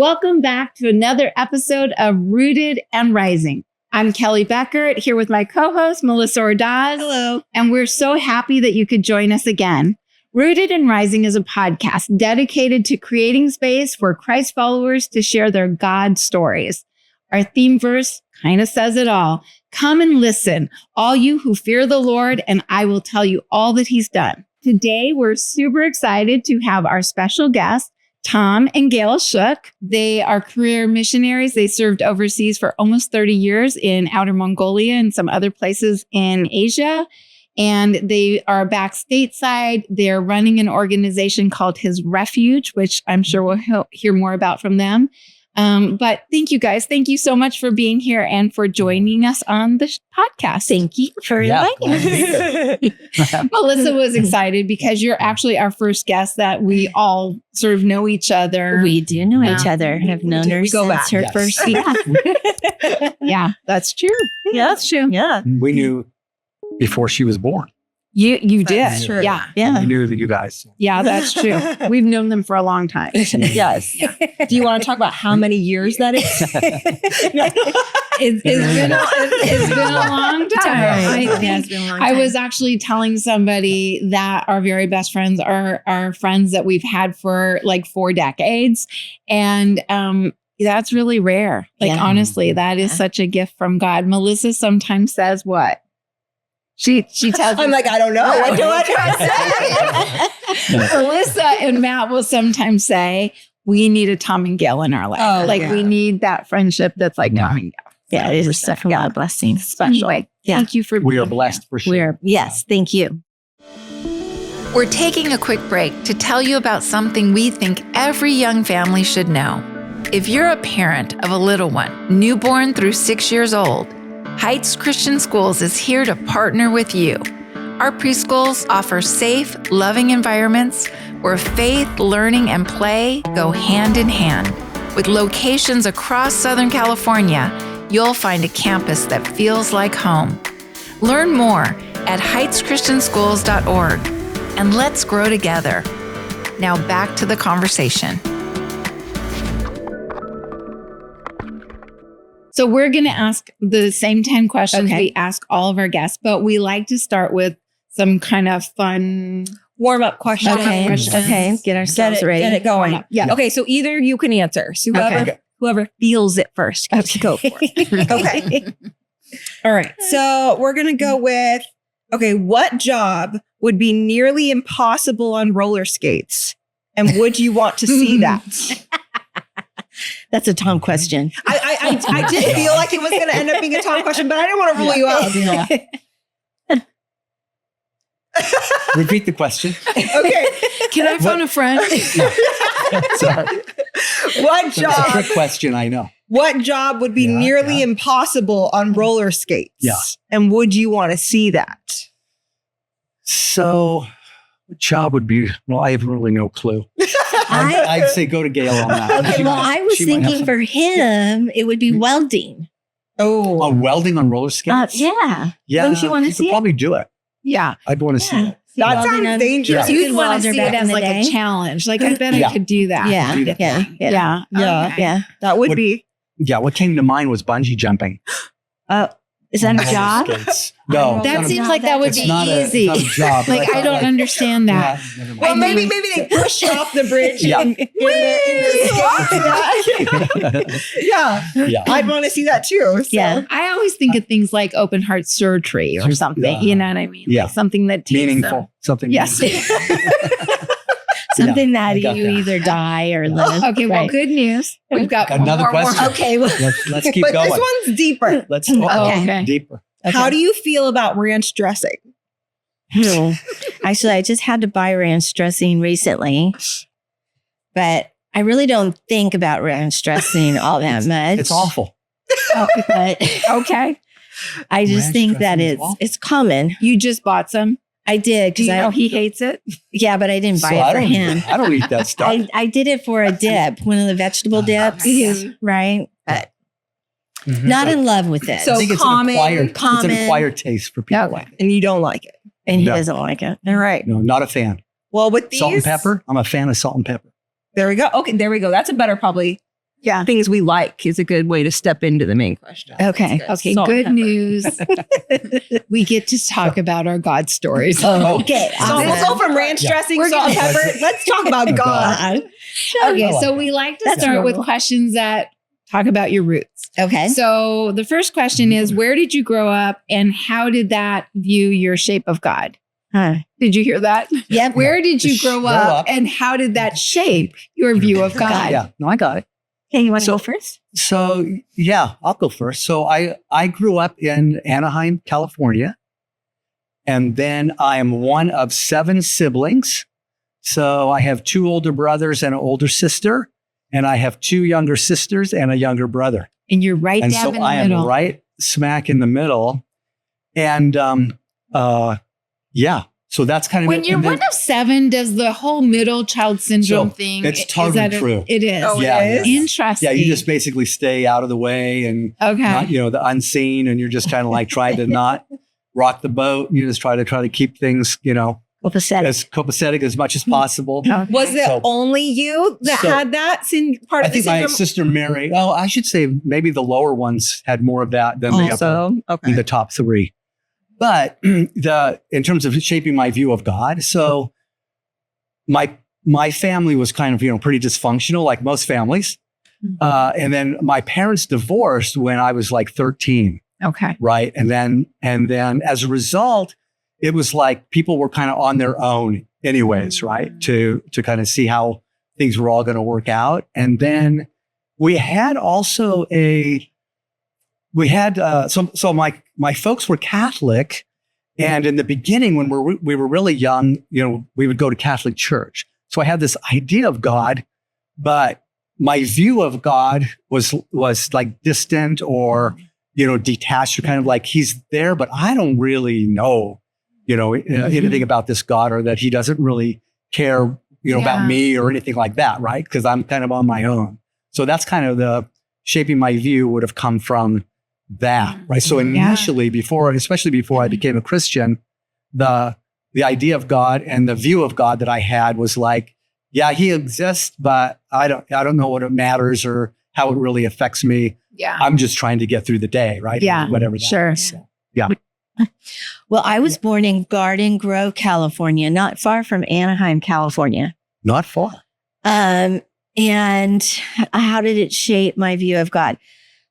Welcome back to another episode of Rooted and Rising. I'm Kelly Beckert here with my co-host, Melissa Ordaz. Hello. And we're so happy that you could join us again. Rooted and Rising is a podcast dedicated to creating space for Christ followers to share their God stories. Our theme verse kind of says it all. Come and listen, all you who fear the Lord, and I will tell you all that he's done. Today, we're super excited to have our special guest, Tom and Gayle Shook. They are career missionaries. They served overseas for almost 30 years in outer Mongolia and some other places in Asia. And they are back stateside. They're running an organization called His Refuge, which I'm sure we'll hear more about from them. But thank you guys. Thank you so much for being here and for joining us on the podcast. Thank you for inviting us. Melissa was excited because you're actually our first guest that we all sort of know each other. We do know each other. I've known her since her first season. Yeah, that's true. Yeah, that's true. Yeah. We knew before she was born. You That's did. true. Yeah. We knew that you guys. Yeah, that's true. We've known them for a long time. Yes. Do you want to talk about how many years that is? It's been a long time. Yeah, it's been a long time. I was actually telling somebody that our very best friends are friends that we've had for like 4 decades. And that's really rare. Like, honestly, that is such a gift from God. Melissa sometimes says what? She tells me. I'm like, I don't know. What do I say? Melissa and Matt will sometimes say, we need a Tom and Gayle in our life. Oh, we need that friendship that's like Tom and Gayle. Yeah, it is definitely a blessing. Special. Anyway, thank you for We being are blessed for sure. Yes, thank you. We're taking a quick break to tell you about something we think every young family should know. If you're a parent of a little one, newborn through 6 years old, Heights Christian Schools is here to partner with you. Our preschools offer safe, loving environments where faith, learning, and play go hand in hand. With locations across Southern California, you'll find a campus that feels like home. Learn more at heightschristianschools.org, and let's grow together. Now back to the conversation. So we're going to ask the same 10 questions we ask all of our guests, but we like to start with some kind of fun Warm-up questions. Okay. Get ourselves ready. Get it going. Yeah. Okay, so either you can answer. So whoever feels it first. Go for it. Okay. All right. So we're going to go with, what job would be nearly impossible on roller skates? And would you want to see that? That's a Tom question. I did feel like it was going to end up being a Tom question, but I didn't want to rule you out. Repeat the question. Okay. Can I phone a friend? Sorry. What It's a job? trick question, I know. What job would be nearly impossible on roller skates? Yeah. And would you want to see that? So, what job would be? Well, I have really no clue. I'd say go to Gayle on that. Okay, well, I was She might have thinking some- for him, it would be welding. Oh, welding on roller skates? Yeah. Yeah. Don't you wanna could see it? probably do it. Yeah. I'd want to see it. that Welding sounds on- dangerous. Yeah. You'd want to welder see back it in as the like day. a challenge. Like, I bet I Yeah. could do that. Yeah. Do that. Yeah. Yeah. Yeah. Okay. Yeah. That would What- be. Yeah, what came to mind was bungee jumping. Is that a Roller job? skates. No. it's That not a- seems like that would it's be not easy. It's not a job. Like, I don't understand that. Yeah, never mind. Well, maybe they push you off the bridge. Yeah. in the yeah. Yeah. I'd want to see that too. So. Yeah. I always think of things like open heart surgery or something. Yeah. You know what I mean? Yeah. Like something that takes Meaningful. Something Yes. meaningful. Something I that got you that. either die or live. Okay, well, Right. good news. We've got Got another more- question? Okay. Well, Let's keep But going. this one's deeper. Let's Okay. deeper. How do you feel about ranch dressing? Actually, I just had to buy ranch dressing recently, but I really don't think about ranch dressing all that much. It's awful. But Okay. I just Ranch think that dressing is awful. it's common. You just bought some. I did Do because you know he hates it? yeah, but I didn't buy So it I for don't, him. I don't eat that stuff. I did it for a dip, one of the vegetable dips, right? But Mhm. not in love with it. So I think it's common- an common- acquired taste for people. Okay. And you don't like it. and he No. doesn't like it. All right. No, not a fan. Well, with these. Salt and pepper. I'm a fan of salt and pepper. There we go. Okay, there we go. That's a better probably things we like is a good way to step into the main question. Okay. Okay, Salt good and pepper. news. We get to talk about our God stories. Okay. So we'll go from ranch dressing, We're salt and gonna- pepper. Let's talk about God. Okay, so we like to That's start with normal. questions that talk about your roots. Okay. So the first question is, where did you grow up and how did that view your shape of God? Huh. Did you hear that? Yep. Where did you grow up and how did that shape your view of God? Yeah, no, I got it. Okay, you want to go first? So yeah, I'll go first. So I grew up in Anaheim, California, and then I am one of 7 siblings. So I have 2 older brothers and an older sister, and I have 2 younger sisters and a younger brother. And you're right And dab so in the I middle. am right smack in the middle. And yeah, so that's kind of When it. you're And then- one of 7, does the whole middle child syndrome So, thing? it's is totally that true. It is. Oh, it Yeah, is? yeah. Interesting. yeah, you just basically stay out of the way and okay. not, the unseen, and you're just kind of like trying to not rock the boat. You just try to keep things, Copacetic. as copacetic as much as possible. Was it So- only you that So- had that part I of the think my syndrome? sister Mary. Oh, I should say maybe the lower ones had more of that than the upper. Also, okay. The top 3. But in terms of shaping my view of God, so my family was kind of pretty dysfunctional, like most families. And then my parents divorced when I was like 13, Okay. right? And then as a result, it was like people were kind of on their own anyways, right? To kind of see how things were all going to work out. And then we had also so my folks were Catholic, and in the beginning when we were really young, we would go to Catholic church. So I had this idea of God, but my view of God was like distant or detached, or kind of like he's there, but I don't really know anything about this God, or that he doesn't really care about me or anything like that, right? Because I'm kind of on my own. So that's kind of the shaping my view would have come from that, right? So initially, especially before I became a Christian, the idea of God and the view of God that I had was like, yeah, he exists, but I don't know what it matters or how it really affects me. Yeah. I'm just trying to get through the day, right? Yeah. Whatever. that Sure. is. So, yeah. Well, I was born in Garden Grove, California, not far from Anaheim, California. Not far. And how did it shape my view of God?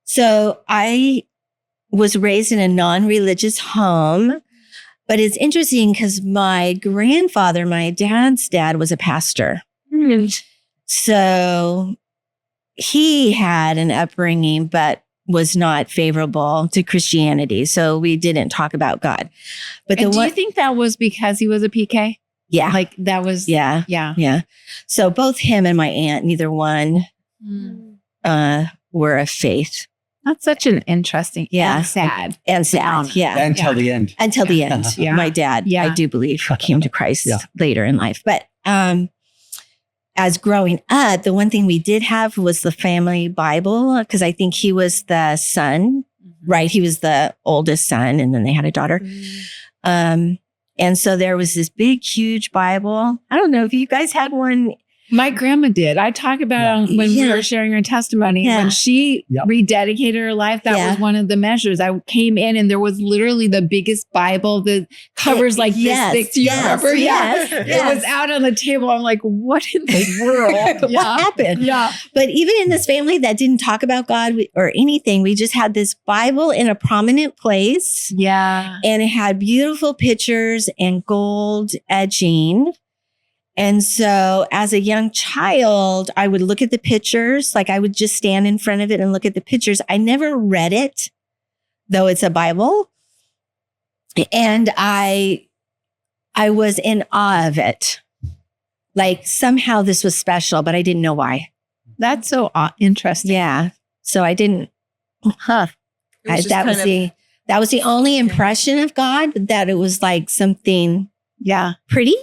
So I was raised in a non-religious home, but it's interesting because my grandfather, my dad's dad, was a pastor. So he had an upbringing, but was not favorable to Christianity. So we didn't talk about God. But And do you think that was because he was a PK? yeah, Like that was, yeah. yeah. So both him and my aunt, neither one were of faith. That's such an interesting, Yeah. sad. And sad. Down. Yeah. Until the end. Until the end. Yeah. My dad, Yeah. I do believe, came to Christ Yeah. later in life. But as growing up, the one thing we did have was the family Bible, because I think he was the son, right? He was the oldest son, and then they had a daughter. And so there was this big, huge Bible. I don't know if you guys had one. My grandma did. I talk about it when we Yeah. were sharing her testimony. Yeah. When she Yep. rededicated her life, that Yeah. was one of the measures. I came in and there was literally the biggest Bible that covers like Yes, this thick. Do you yes, remember? yes, It yes. was out on the table. I'm like, what in the world? What happened? Yeah. But even in this family that didn't talk about God or anything, we just had this Bible in a prominent place, Yeah. and it had beautiful pictures and gold edging. And so as a young child, I would look at the pictures, like I would just stand in front of it and look at the pictures. I never read it, though it's a Bible. And I was in awe of it. Like somehow this was special, but I didn't know why. That's so interesting. Yeah. So I didn't, that was the only impression of God, that it was like something Yeah. pretty,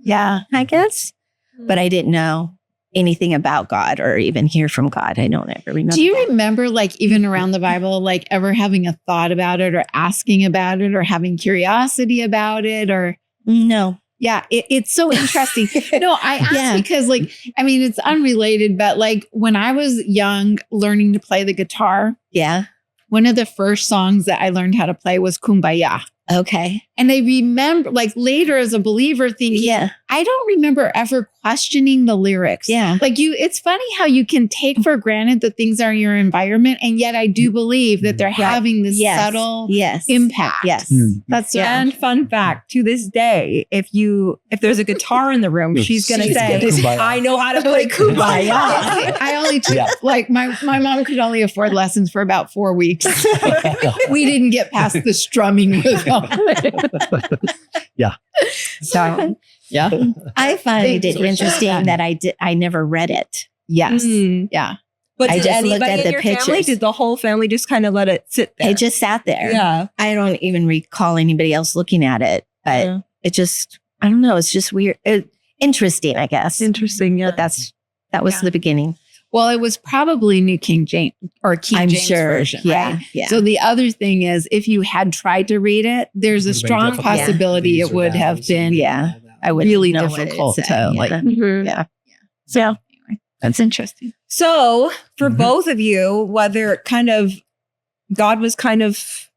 Yeah. I guess. But I didn't know anything about God or even hear from God. I don't ever remember. Do you remember, like, even around the Bible, like ever having a thought about it or asking about it or having curiosity about it? Or No. Yeah, it's so interesting. No, I asked because it's unrelated, but like when I was young, learning to play the guitar, one of the first songs that I learned how to play was Kumbaya. Okay. And I remember like later as a believer thinking, I don't remember ever questioning the lyrics. Yeah. Like it's funny how you can take for granted the things are in your environment. And yet I do believe that they're having this subtle impact. Yes. That's and fun fact, to this day, if there's a guitar in the room, she's going to say, I know how to play Kumbaya. I only took like my mom could only afford lessons for about 4 weeks. We didn't get past the strumming rhythm. So I find it interesting that I never read it. Yes. Yeah. But I did just looked anybody at in the your pictures. family, did the whole family just kind of let it sit there? It just sat there. Yeah. I don't even recall anybody else looking at it, but it just, I don't know. It's just weird. Interesting, I guess. Interesting. Yeah. But that was the beginning. Well, it was probably New King James or King James version. Yeah. Right? Yeah. So the other thing is, if you had tried to read it, there's a strong possibility it would have been I would really know what it difficult said, to So anyway, that's interesting. So for both of you, whether kind of God was kind of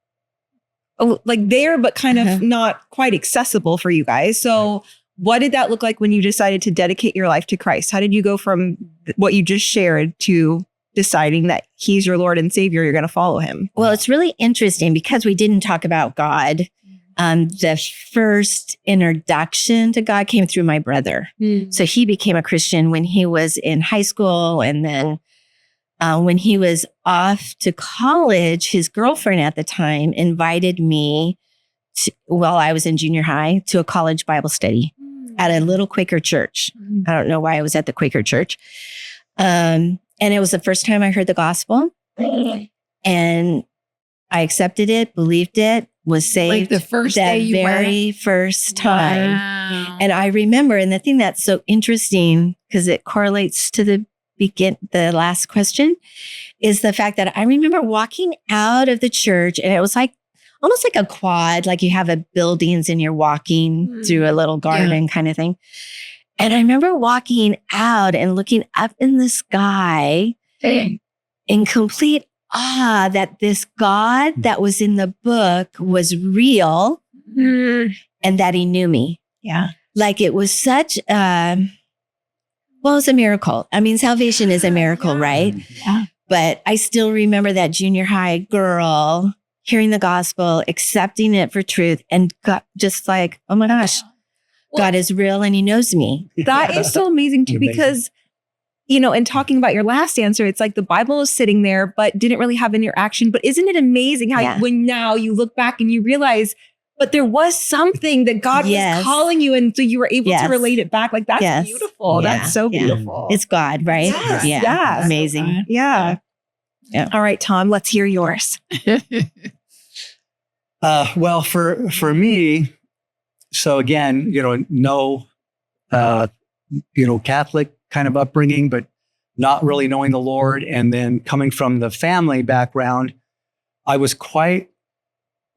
like there, but kind of not quite accessible for you guys. So what did that look like when you decided to dedicate your life to Christ? How did you go from what you just shared to deciding that he's your Lord and Savior, you're going to follow him? Well, it's really interesting because we didn't talk about God. The first introduction to God came through my brother. So he became a Christian when he was in high school. And then when he was off to college, his girlfriend at the time invited me while I was in junior high to a college Bible study at a little Quaker church. I don't know why I was at the Quaker church. And it was the first time I heard the gospel. And I accepted it, believed it, was saved like the first day you very first time. Wow. And I remember, and the thing that's so interesting, because it correlates to the last question, is the fact that I remember walking out of the church and it was like almost like a quad, like you have a buildings and you're walking through a little garden kind of thing. And I remember walking out and looking up in the sky in complete awe that this God that was in the book was real and that he knew me. Yeah. Like it was such it was a miracle. I mean, salvation is a miracle, right? Yeah. But I still remember that junior high girl hearing the gospel, accepting it for truth, and just like, oh my gosh, God is real and he knows me. That is so amazing too, because, in talking about your last answer, it's like the Bible is sitting there, but didn't really have any action. But isn't it amazing how when now you look back and you realize, but there was something that God was calling you, and so you were able to relate it back. Like that's beautiful. Yeah. That's so beautiful. It's God, right? Yes. Yeah. Yes. Amazing. Yeah. All right, Tom, let's hear yours. Well, for me, so again, no, Catholic kind of upbringing, but not really knowing the Lord. And then coming from the family background, I was quite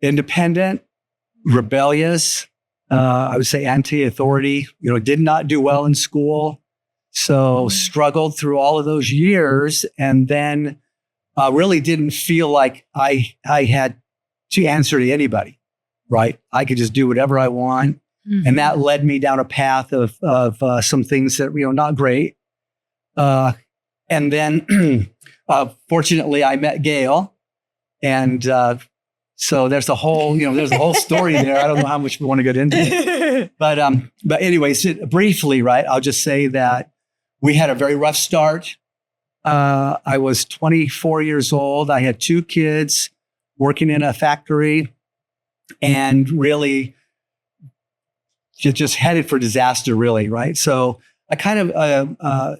independent, rebellious. I would say anti-authority, did not do well in school. So struggled through all of those years. And then really didn't feel like I had to answer to anybody, right? I could just do whatever I want. And that led me down a path of some things that, not great. And then fortunately I met Gayle, and so there's a whole story there. I don't know how much we want to get into it. But anyways, briefly, right, I'll just say that we had a very rough start. I was 24 years old. I had 2 kids, working in a factory, and really just headed for disaster, really, right? So I kind of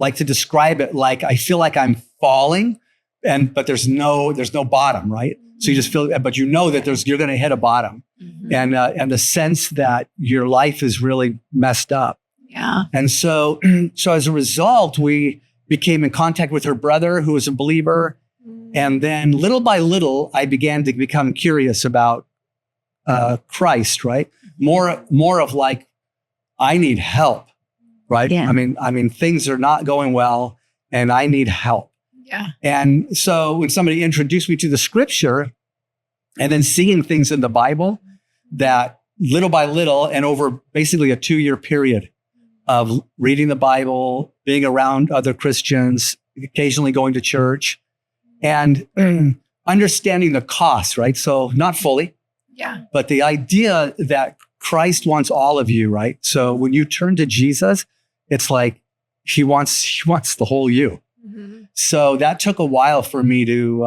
like to describe it like I feel like I'm falling, but there's no bottom, right? So you just feel, but that you're going to hit a bottom, and the sense that your life is really messed up. Yeah. And so as a result, we became in contact with her brother, who was a believer. And then little by little, I began to become curious about Christ, right? More of like I need help, right? Yeah. I mean, things are not going well and I need help. Yeah. And so when somebody introduced me to the scripture and then seeing things in the Bible that little by little and over basically a 2-year period of reading the Bible, being around other Christians, occasionally going to church, and understanding the cost, right? So not fully, Yeah. but the idea that Christ wants all of you, right? So when you turn to Jesus, it's like he wants the whole you. Mhm. So that took a while for me to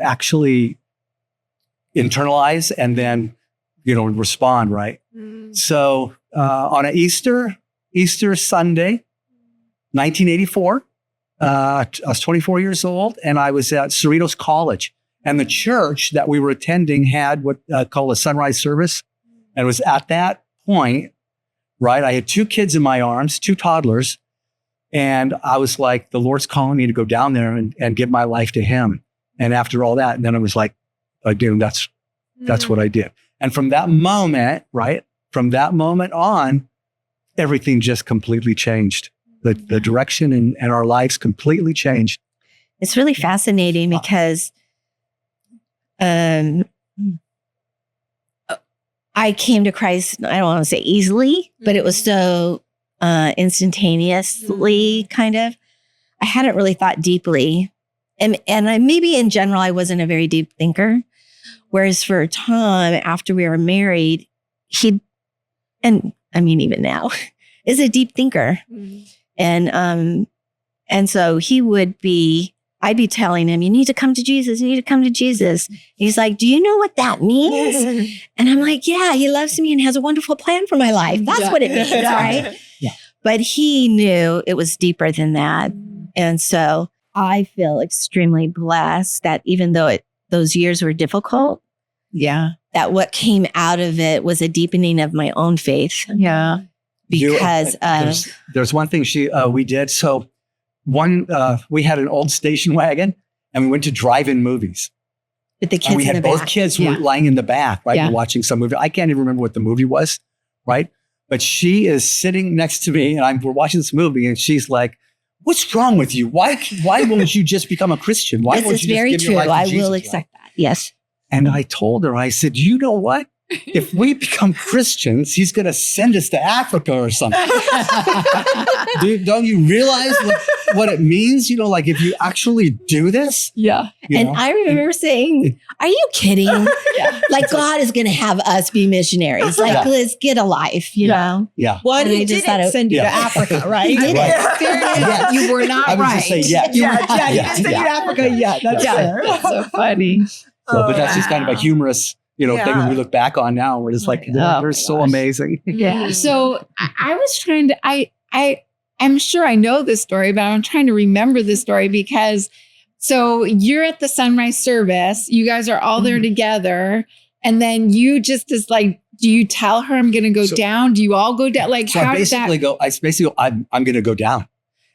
actually internalize and then, respond, right? Mm. So on an Easter Sunday, 1984, I was 24 years old, and I was at Cerritos College. And the church that we were attending had what called a sunrise service. And it was at that point, right? I had 2 kids in my arms, 2 toddlers. And I was like, the Lord's calling me to go down there and give my life to him. And after all that, and then I was like, that's what I did. And from that moment, right? From that moment on, everything just completely changed. The direction and our lives completely changed. It's really fascinating because I came to Christ, I don't want to say easily, but it was so instantaneously kind of. I hadn't really thought deeply. And I maybe in general, I wasn't a very deep thinker. Whereas for Tom, after we were married, even even now, is a deep thinker. Mm. And so I'd be telling him, you need to come to Jesus. You need to come to Jesus. He's like, do you know what that means? And I'm like, yeah, he loves me and has a wonderful plan for my life. That's what it means, right? Yeah. But he knew it was deeper than that. And so I feel extremely blessed that even though those years were difficult, that what came out of it was a deepening of my own faith. Yeah. Because there's one thing we did. So we had an old station wagon and we went to drive-in movies. with the kids and we in had the both back. kids who were lying in the back, right? Yeah. We're watching some movie. I can't even remember what the movie was, right? But she is sitting next to me and we're watching this movie and she's like, what's wrong with you? Why won't you just become a Christian? Why This won't is you just very give your true. life to I Jesus, will right? accept that. Yes. And I told her, I said, you know what? If we become Christians, he's going to send us to Africa or something. Don't you realize what it means? You know, like if you actually do this. Yeah. And I remember saying, are you kidding? Like God is going to have us be missionaries. Like, let's get a life, you know? Yeah. Well, And I he just didn't thought send you to Africa, right? He did Right. Yeah. You were not I would right. just say yes. He didn't send you to Africa yet. That's fair. That's so funny. But that's just kind of a humorous, thing Yeah. we look back on now. We're just like, they're so amazing. Yeah. So I was trying to, I'm sure I know this story, but I'm trying to remember this story because so you're at the sunrise service, you guys are all there together. And then you just is like, do you tell her I'm going to go down? Do you all go down? Like, So how I does that? basically go, I'm going to go down.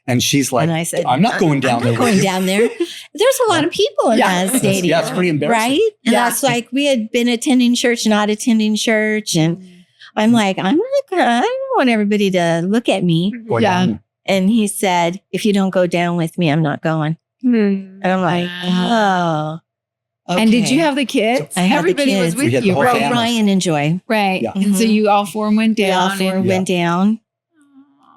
And she's like, And I said, I'm not going down I'm there. not going down there. There's a lot of people in that stadium. Yeah, it's pretty embarrassing. Right? And Yeah. that's like, we had been attending church, not attending church. And I'm like, I don't want everybody to look at me. Going Yeah. down. And he said, if you don't go down with me, I'm not going. And I'm like, oh. Okay. And did you have the kids? I had the Everybody was kids. with We had the you, whole right? family. Ryan and Joy? Right. Yeah. And so you all four went We all down. four and- went down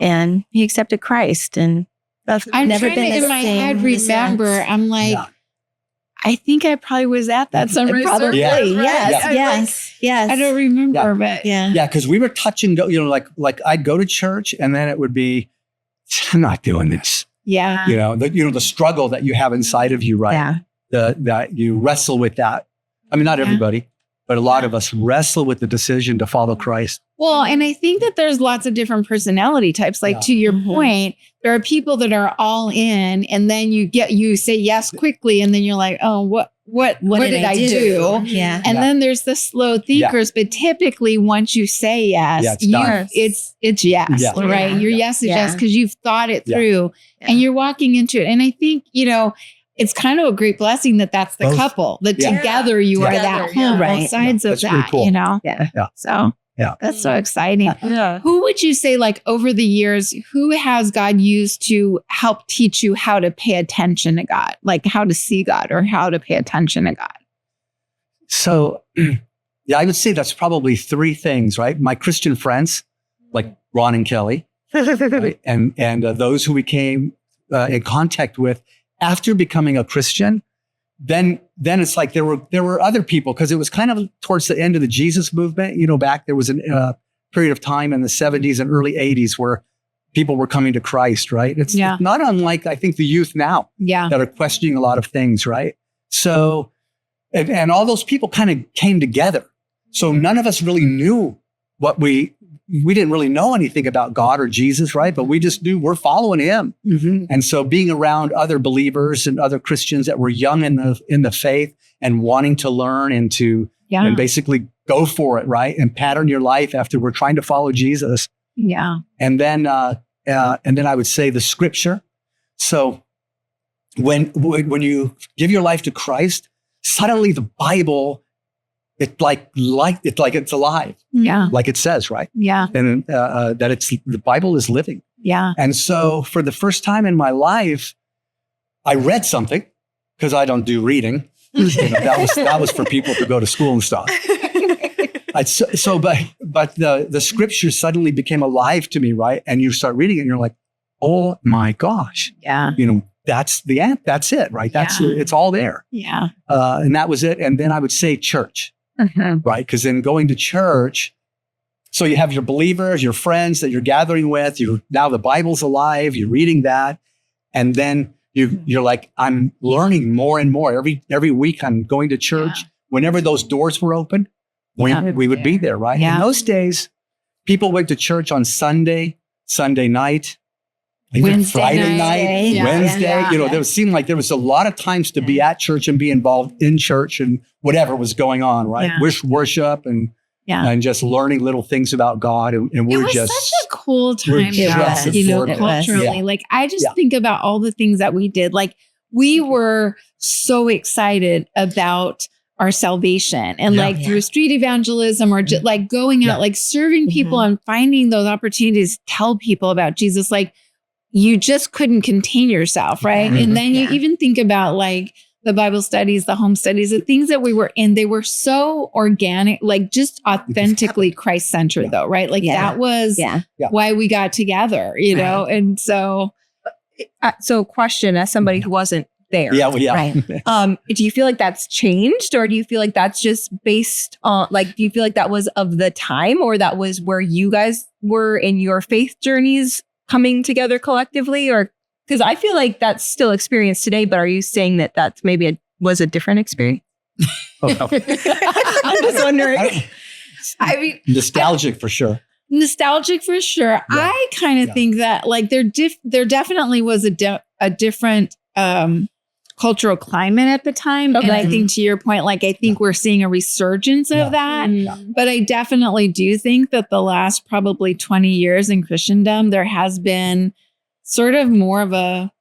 and he accepted Christ. And that's I'm never trying been to, the in my same head, remember, since. I'm like, Yeah. I think I probably was at that sunrise Probably, service. Yeah. yes, right? yes, yes. I don't remember, Yeah. but Yeah. Yeah, because we were touch and go, like I'd go to church and then it would be, I'm not doing this. yeah. The struggle that you have inside of you, right? Yeah. That you wrestle with that. I mean, not Yeah. everybody, but a lot of us wrestle with the decision to follow Christ. Well, and I think that there's lots of different personality types. Like Yeah. to your Mhm. point, there are people that are all in, and then you say yes quickly, and then you're like, oh, what did I do? Yeah. And Yeah. then there's the slow thinkers, but typically once you say yes, Yeah, it's done. it's yes, Yeah. right? Yeah. Your yes is Yeah. yes because you've thought it Yeah. through and you're walking into it. And I think, it's kind of a great blessing that that's the Both. couple, that Yeah. together you are Together, that yeah. home, Right. both sides of That's pretty that, cool. Yeah. So That's so exciting. Yeah. Who would you say, like, over the years, who has God used to help teach you how to pay attention to God, like how to see God or how to pay attention to God? So, yeah, I would say that's probably three things, right? My Christian friends, like Ron and Kelly, right? and those who we came in contact with after becoming a Christian. Then it's like there were other people, because it was kind of towards the end of the Jesus movement. Back there was a period of time in the 70s and early 80s where people were coming to Christ, right? It's not unlike, I think, the youth now that are questioning a lot of things, right? So, and all those people kind of came together. So none of us really knew what we didn't really know anything about God or Jesus, right? But we just knew we're following him. Mm-hmm. And so being around other believers and other Christians that were young in the faith and wanting to learn and to and basically go for it, right? And pattern your life after we're trying to follow Jesus. Yeah. And then I would say the scripture. So when you give your life to Christ, suddenly the Bible, it's like it's alive. Yeah. Like it says, right? Yeah. And that the Bible is living. Yeah. And so for the first time in my life, I read something, because I don't do reading. That was for people to go to school and stuff. But the scripture suddenly became alive to me, right? And you start reading it and you're like, oh my gosh. Yeah. That's the end. That's it, right? It's all there. Yeah. And that was it. And then I would say church. Right? Because in going to church, so you have your believers, your friends that you're gathering with, now the Bible's alive, you're reading that. And then you're like, I'm learning more and more. Every week I'm going to church. Yeah. Whenever those doors were open, we would be there, right? Yeah. In those days, people went to church on Sunday night, even Friday night, Wednesday. Yeah. There seemed like there was a lot of times to be at church and be involved in church and whatever was going on, right? Yeah. Worship and just learning little things about God. And we're just such a cool time, culturally. Like, I just think about all the things that we did. Like, we were so excited about our salvation and through street evangelism or just like going out, like serving people and finding those opportunities to tell people about Jesus. Like, you just couldn't contain yourself, right? Mm-hmm. And then you even think about like the Bible studies, the home studies, the things that we were in, they were so organic, like just authentically Christ-centered though, right? Like that was why we got together, And so question, as somebody who wasn't there. Right. Do you feel like that's changed, or do you feel like that's just based on, like, do you feel like that was of the time, or that was where you guys were in your faith journeys coming together collectively? Or because I feel like that's still experienced today, but are you saying that that's maybe was a different experience? Oh, no. I'm just wondering. I mean, nostalgic for sure. Yeah. I kind of think that like there definitely was a different cultural climate at the time. Okay. And I think to your point, like, I think we're seeing a resurgence of that. But I definitely do think that the last probably 20 years in Christendom, there has been sort of more of a,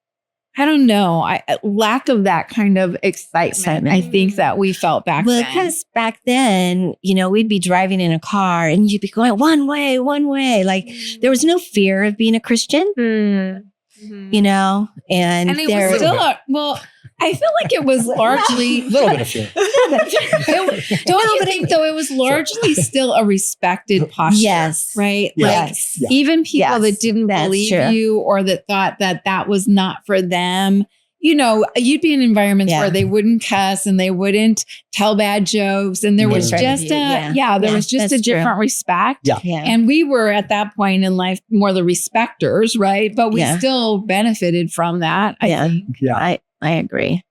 I don't know, lack of that kind of excitement. I think that we felt back then. Well, because back then, we'd be driving in a car and you'd be going one way. Like, there was no fear of being a Christian. And it was still I feel like it was largely a little bit of fear. Don't you think though it was largely still a respected posture? Yes. Right? Yes. Like even people that didn't believe you or that thought that was not for them, you'd be in environments where they wouldn't cuss and they wouldn't tell bad jokes. And there was just a different respect. Yeah. And we were at that point in life more the respecters, right? But we still benefited from that. I think. Yeah. I agree.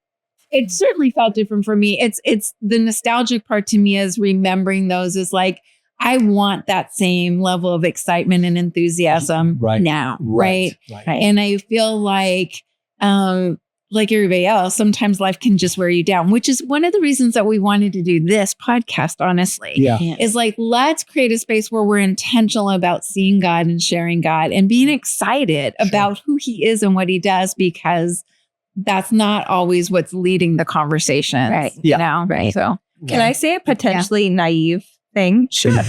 It certainly felt different for me. It's the nostalgic part to me is remembering those is like, I want that same level of excitement and enthusiasm now. Right. And I feel like everybody else, sometimes life can just wear you down, which is one of the reasons that we wanted to do this podcast, honestly, is like, let's create a space where we're intentional about seeing God and sharing God and being excited about who he is and what he does, because that's not always what's leading the conversation. Right. Right. Right. So can I say a potentially naive thing? Sure.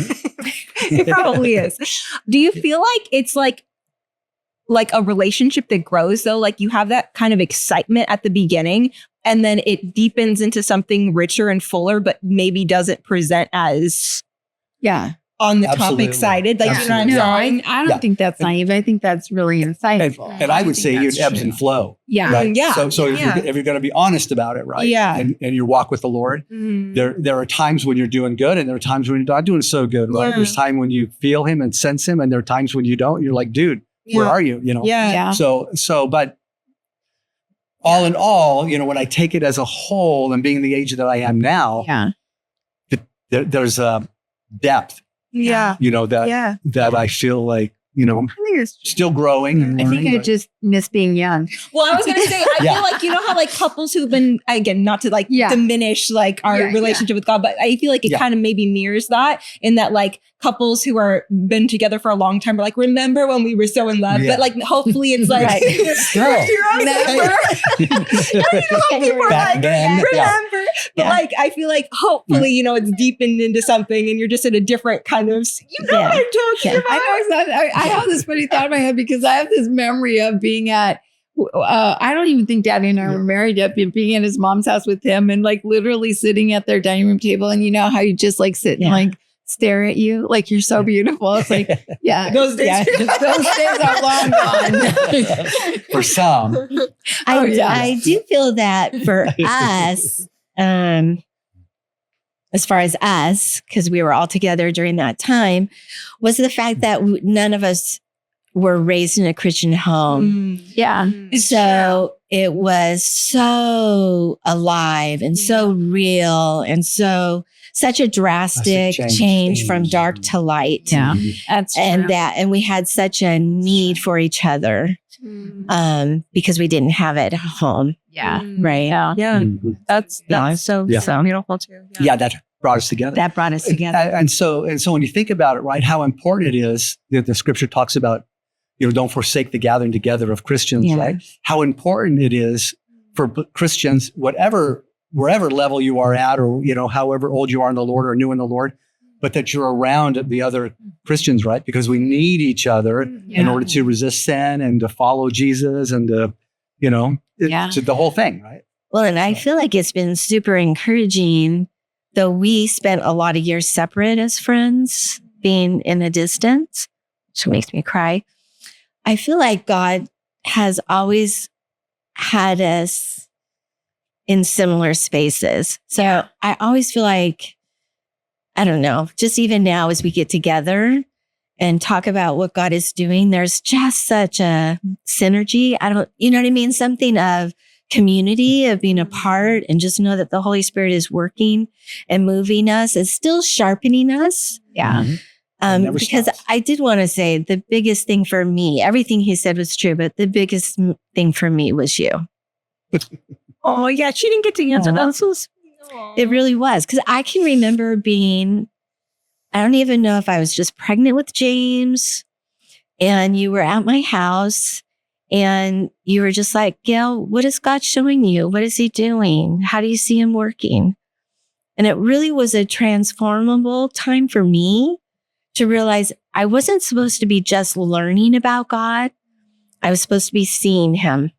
It probably is. Do you feel like it's like a relationship that grows though? Like you have that kind of excitement at the beginning and then it deepens into something richer and fuller, but maybe doesn't present as on the top excited. Like, you know what I'm saying? I don't think that's naive. I think that's really insightful. And I would say it ebbs and flow. Yeah. Right? Yeah. So if you're going to be honest about it, right? Yeah. And you walk with the Lord, there are times when you're doing good and there are times when you're not doing so good, right? Yeah. There's time when you feel him and sense him, and there are times when you don't. You're like, dude, where are you? You know? Yeah. So, but all in all, you know, when I take it as a whole and being the age that I am now, there's a depth, Yeah. you know, that I feel like, you know, I think it's still growing. And I think learning, I just miss being young. Well, I was going to say, I feel like, you know how like couples who've been, again, not to like diminish like our relationship with God, but I feel like it kind of maybe mirrors that in that like couples who are been together for a long time are like, remember when we were so in love? But like, hopefully it's like, people are like, remember. But like, I feel like hopefully, you know, it's deepened into something and you're just in a different kind of, you know what I'm talking about. I have this funny thought in my head because I have this memory of being at, I don't even think Daddy and I were married yet, but being at his mom's house with him and like literally sitting at their dining room table. And you know how you just like sit and like stare at you, like you're so beautiful. It's like, those days are long gone. For some. I do feel that for us, as far as us, because we were all together during that time, was the fact that none of us were raised in a Christian home. So it was so alive and so real and such a drastic change from dark to light. Yeah, that's and true. and we had such a need for each other because we didn't have it at home. Right. That's so beautiful too. Yeah, that brought us together. That brought us together. And so when you think about it, right, how important it is that the scripture talks about, you know, don't forsake the gathering together of Christians, right? How important it is for Christians, wherever level you are at, or, you know, however old you are in the Lord or new in the Lord, but that you're around the other Christians, right? Because we need each other in order to resist sin and to follow Jesus and to, you know, to the whole thing, right? Well, and I feel like it's been super encouraging, though we spent a lot of years separate as friends, being in a distance, which makes me cry. I feel like God has always had us in similar spaces. So I always feel like, I don't know, just even now as we get together and talk about what God is doing, there's just such a synergy. You know what I mean? Something of community, of being a part, and just know that the Holy Spirit is working and moving us, is still sharpening us. Because I did want to say the biggest thing for me, everything he said was true, but the biggest thing for me was you. Oh yeah, she didn't get to answer that. It really was. Because I can remember being, I don't even know if I was just pregnant with James, and you were at my house and you were just like, Gayle, what is God showing you? What is he doing? How do you see him working? And it really was a transformable time for me to realize I wasn't supposed to be just learning about God. I was supposed to be seeing him.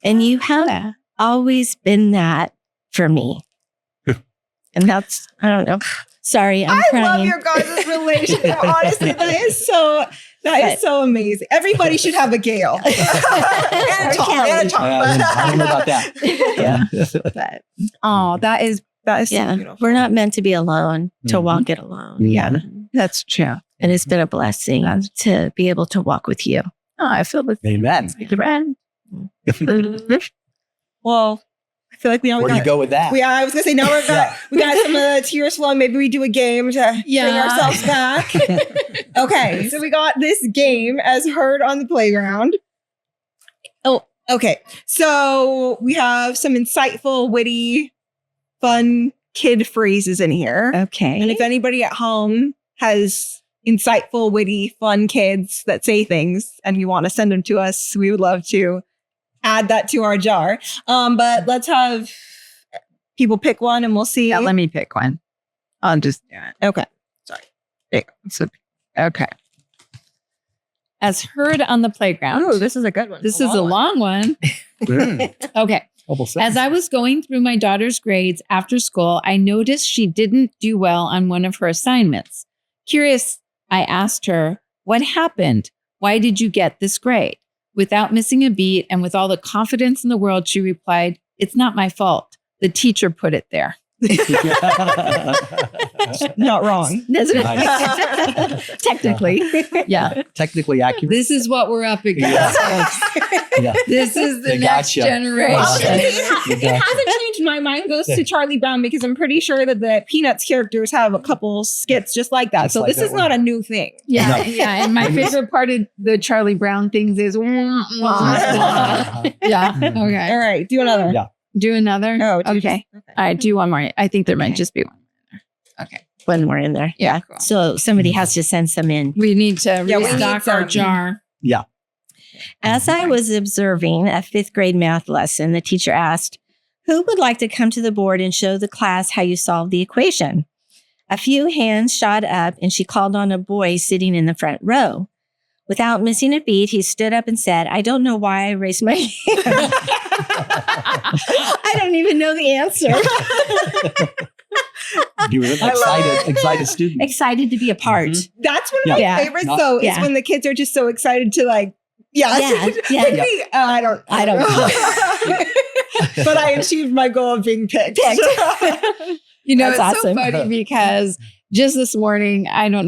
And you have always been that for me. And that's, I don't know. Sorry, I'm crying. I love your guys' relationship. Honestly, that is so amazing. Everybody should have a Gayle. And a Tom. I don't know about that. That is so beautiful. We're not meant to be alone, to walk it alone. Yeah, that's true. And it's been a blessing to be able to walk with you. Oh, I feel the Amen. Well, I feel like we Where do you go with that? I was gonna say now we got some of the tears flowing. Maybe we do a game to bring ourselves back. Okay, so we got this game as heard on the playground. Oh, okay. So we have some insightful, witty, fun kid phrases in here. Okay. And if anybody at home has insightful, witty, fun kids that say things and you want to send them to us, we would love to add that to our jar. But let's have people pick one and we'll see. Yeah, let me pick one. I'll just do it. Okay. Sorry. Okay. As heard on the playground. Oh, this is a good one. This is a long one. Okay. As I was going through my daughter's grades after school, I noticed she didn't do well on one of her assignments. Curious, I asked her, what happened? Why did you get this grade? Without missing a beat and with all the confidence in the world, she replied, it's not my fault. The teacher put it there. Not wrong. Technically. Yeah. Technically accurate. This is what we're up against. Yeah. This is the They next gotcha. generation. Well, it hasn't changed. My mind goes to Charlie Brown because I'm pretty sure that the Peanuts characters have a couple skits just like that. Just So like this that is one. not a new thing. Yeah, No. yeah. And my favorite part of the Charlie Brown things is yeah. Okay. All right, do another. Yeah. Do another. Oh, do okay. All right. Do one more. I think there might just be one more. Okay. One more in there. Yeah. Cool. So somebody has to send some in. We need to Yeah, we need restock our some. jar. As I was observing a 5th grade math lesson, the teacher asked, who would like to come to the board and show the class how you solve the equation? A few hands shot up and she called on a boy sitting in the front row. Without missing a beat, he stood up and said, I don't know why I raised my hand. I don't even know the answer. You were an excited student. Excited to be a part. Mm-hmm. That's one of my Yeah. favorites, though, is Yeah. when the kids are just so excited to like, yeah. Yeah. Maybe, I don't know. But I achieved my goal of being picked. You know, That's it's awesome. so funny because just this morning, I don't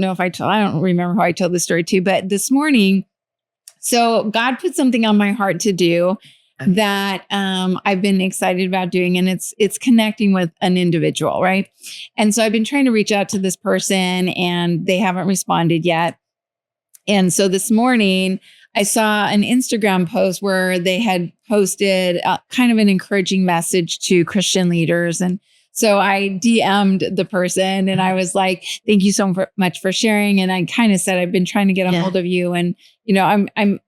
remember how I told the story too, but this morning, so God put something on my heart to do that I've been excited about doing, and it's connecting with an individual, right? And so I've been trying to reach out to this person, and they haven't responded yet. And so this morning, I saw an Instagram post where they had posted kind of an encouraging message to Christian leaders, and so I DM'd the person and I was like, thank you so much for sharing. And I kind of said, I've been trying to get a hold of you. And, you know, I'm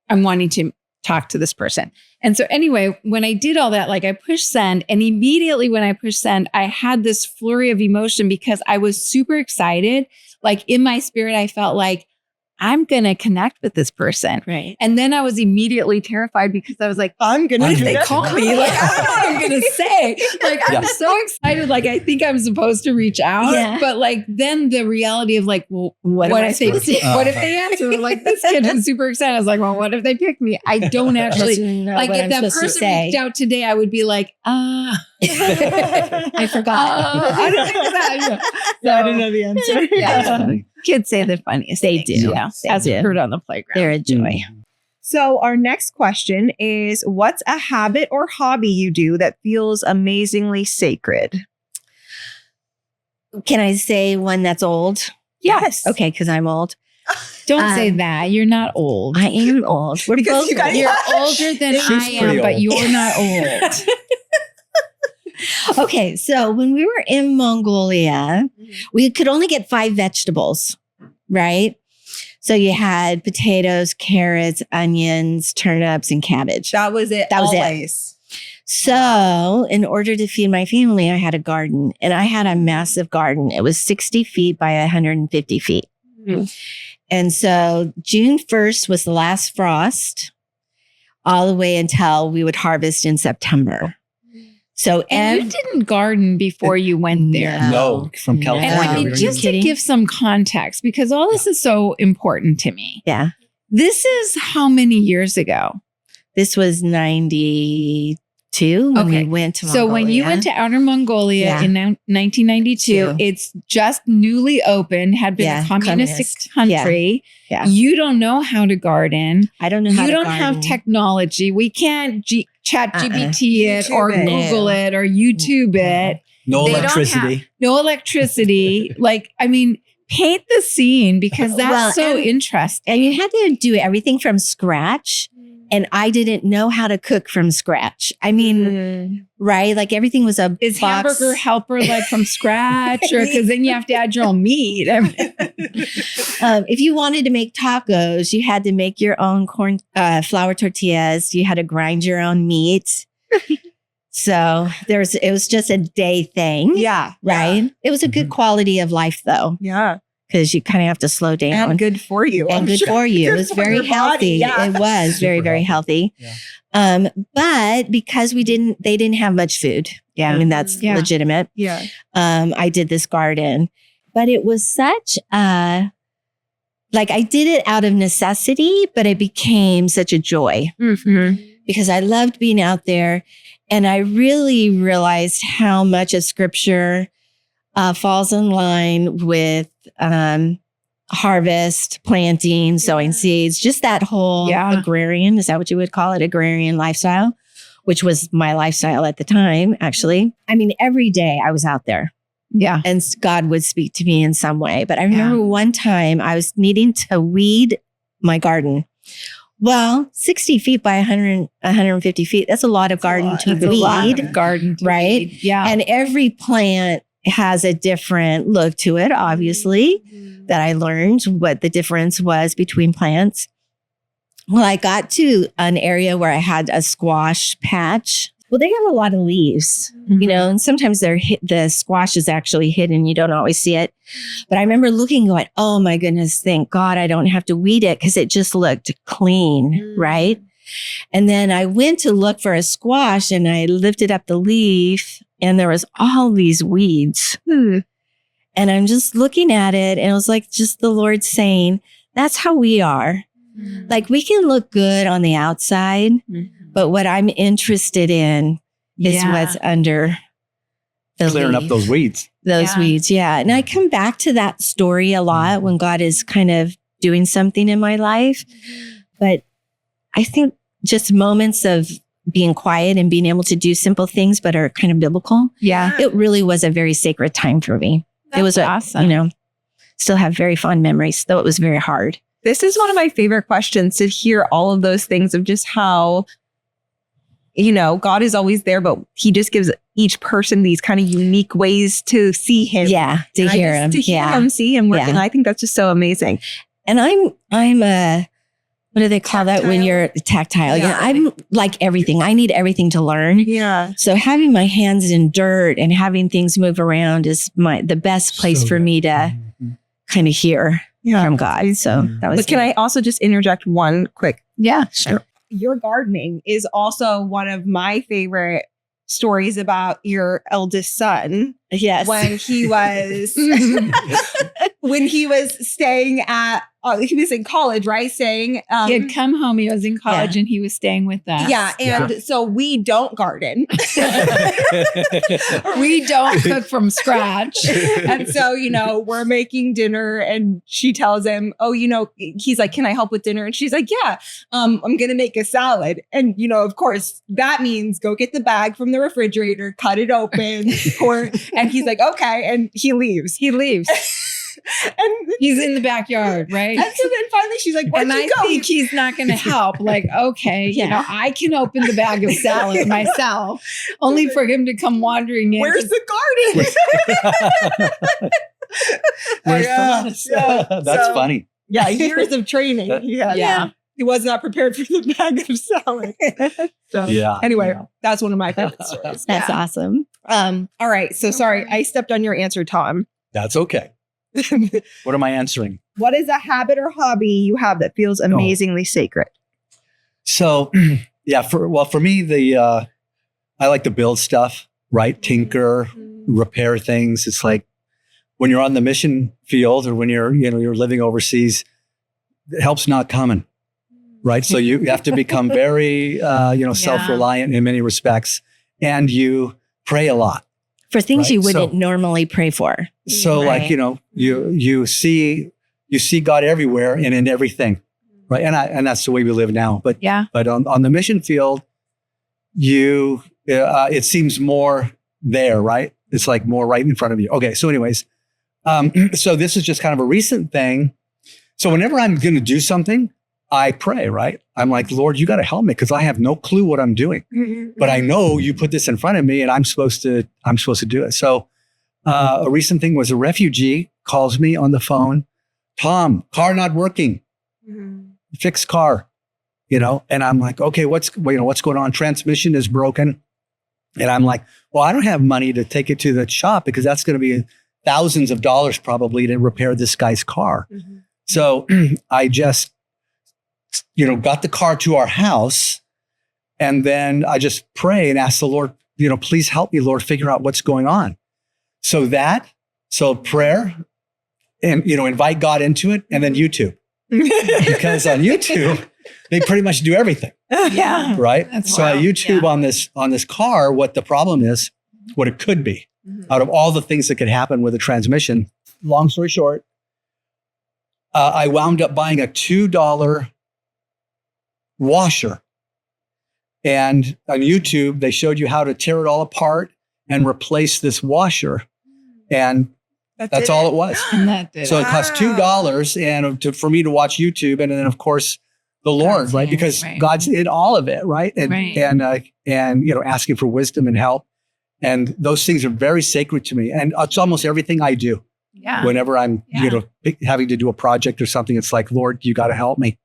wanting to talk to this person. And so anyway, when I did all that, like I pushed send, and immediately when I pushed send, I had this flurry of emotion because I was super excited. Like in my spirit, I felt like I'm going to connect with this person. Right. And then I was immediately terrified because I was like, I'm going to what if they call me? Like, I don't know what I'm going to say. Like, I'm Yeah. so excited. Like, I think I'm supposed to reach out. Yeah. But like, then the reality of like, well, what am I if they, supposed to- what if they answer? Like, this kid is super excited. I was like, well, what if they pick me? I don't actually, like, if that person reached out today, I would be like, I forgot. I don't think that. Yeah, I don't know the answer. Yeah. Kids say the funniest They things, do. you know, They as we do. heard on the playground. They're a joy. So our next question is, what's a habit or hobby you do that feels amazingly sacred? Can I say one that's old? Yes. Okay, because I'm old. Don't say that. You're not old. I am old. We're Because both you guys- old. You're older than She's I am, pretty but old. you're not old. Okay, so when we were in Mongolia, we could only get 5 vegetables, right? So you had potatoes, carrots, onions, turnips, and cabbage. That was it. That was it. always. So in order to feed my family, I had a garden, and I had a massive garden. It was 60 feet by 150 feet. And so June 1st was the last frost, all the way until we would harvest in September. So And you didn't garden before you went there. No, from No. California. And I mean, Are you just to kidding? give some context, because all this is so important to me. yeah, This is how many years ago? this was 92 when Okay. we went to So when you went to Outer Mongolia Yeah. in 1992, Two. it's just newly opened, had been Yeah, a communist communist. country. Yeah. You don't know how to garden. I don't know how You to don't garden. have technology. We can't chat GPT it YouTube or it. Google it or YouTube it. No They don't electricity. No electricity. Like, I mean, paint the scene because that's Well, so and- interesting. And you had to do everything from scratch. And I didn't know how to cook from scratch. I mean, right? Like everything was a Is box. Hamburger Helper like from scratch, or because then you have to add your own meat? I mean, If you wanted to make tacos, you had to make your own corn flour tortillas. You had to grind your own meat. So it was just a day thing. Yeah. Right. It was a good quality of life though. Yeah. because you kind of have to slow down. And good for you. And good for you. It was very healthy. Yeah. It was very, very healthy. Yeah. But because they didn't have much food. Yeah. I mean, that's legitimate. Yeah. I did this garden, but it was such like I did it out of necessity, but it became such a joy because I loved being out there. And I really realized how much of scripture falls in line with harvest, planting, sowing seeds, just that whole agrarian, is that what you would call it? Agrarian lifestyle, which was my lifestyle at the time, actually. I mean, every day I was out there. Yeah. And God would speak to me in some way. But I remember one time I was needing to weed my garden. Well, 60 feet by 150 feet, that's a lot of garden to weed. Right? Yeah. And every plant has a different look to it, obviously, that I learned what the difference was between plants. Well, I got to an area where I had a squash patch. Well, they have a lot of leaves, you know, and sometimes the squash is actually hidden. You don't always see it. But I remember looking, going, oh my goodness, thank God I don't have to weed it because it just looked clean, right? And then I went to look for a squash and I lifted up the leaf and there was all these weeds. And I'm just looking at it and it was like just the Lord saying, that's how we are. Like we can look good on the outside, but what I'm interested in is what's under the clearing up those weeds. Those weeds, And I come back to that story a lot when God is kind of doing something in my life. But I think just moments of being quiet and being able to do simple things, but are kind of biblical. Yeah. It really was a very sacred time for me. It was awesome. You know, still have very fond memories, though it was very hard. This is one of my favorite questions, to hear all of those things of just how, you know, God is always there, but he just gives each person these kind of unique ways to see him. Yeah. To hear him. To hear him, see him work. Yeah. And I think that's just so amazing. And I'm a, what do they call that when you're tactile? Yeah. Yeah. I'm like everything. I need everything to learn. Yeah. So having my hands in dirt and having things move around is the best place for me to kind of hear from God. So that was. But can I also just interject one quick? Yeah, sure. Your gardening is also one of my favorite stories about your eldest son. Yes. When he was staying at, he was in college, right? Staying. He had come home. He was in college and he was staying with us. Yeah. And so we don't garden. We don't cook from scratch. And so, you know, we're making dinner and she tells him, oh, you know, he's like, can I help with dinner? And she's like, yeah, I'm going to make a salad. And, you know, of course, that means go get the bag from the refrigerator, cut it open, and he's like, okay. And he leaves. And he's in the backyard, right? And so then finally she's like, where'd you go? I think he's not going to help. Like, okay, you know, I can open the bag of salad myself, only for him to come wandering in. Where's the garden? That's funny. Yeah, years of training. Yeah. He was not prepared for the bag of salad. So, anyway, that's one of my favorite stories. That's awesome. All right. So sorry, I stepped on your answer, Tom. That's okay. What am I answering? What is a habit or hobby you have that feels amazingly sacred? So, for me, I like to build stuff, right? Tinker, repair things. It's like when you're on the mission field or when you're living overseas, it help's not coming, right? So you have to become very, self-reliant in many respects, and you pray a lot. For things you wouldn't normally pray for. So you see God everywhere and in everything, right? And that's the way we live now. But on the mission field, it seems more there, right? It's like more right in front of you. Okay. So anyways, so this is just kind of a recent thing. So whenever I'm going to do something, I pray, right? I'm like, Lord, you got to help me because I have no clue what I'm doing, but I know you put this in front of me and I'm supposed to do it. So a recent thing was a refugee calls me on the phone, Tom, car not working, fix car, and I'm like, okay, what's going on? Transmission is broken. And I'm like, well, I don't have money to take it to the shop because that's going to be thousands of dollars probably to repair this guy's car. Mm-hmm. So I just, got the car to our house, and then I just pray and ask the Lord, please help me, Lord, figure out what's going on. So prayer and, invite God into it, and then YouTube. Because on YouTube, they pretty much do everything. Yeah. Right. That's So I wild. YouTube on this car, what the problem is, what it could be out of all the things that could happen with a transmission. Long story short, I wound up buying a $2 washer. And on YouTube, they showed you how to tear it all apart and replace this washer. And that's all it was. And that did So it. it cost $2 and for me to watch YouTube. And then of course, the Lord, God's right? hand, Because right. God's in all of it, right? And, Right. and asking for wisdom and help. And those things are very sacred to me. And it's almost everything I do. Yeah. Whenever I'm, Yeah. having to do a project or something, it's like, Lord, you got to help me.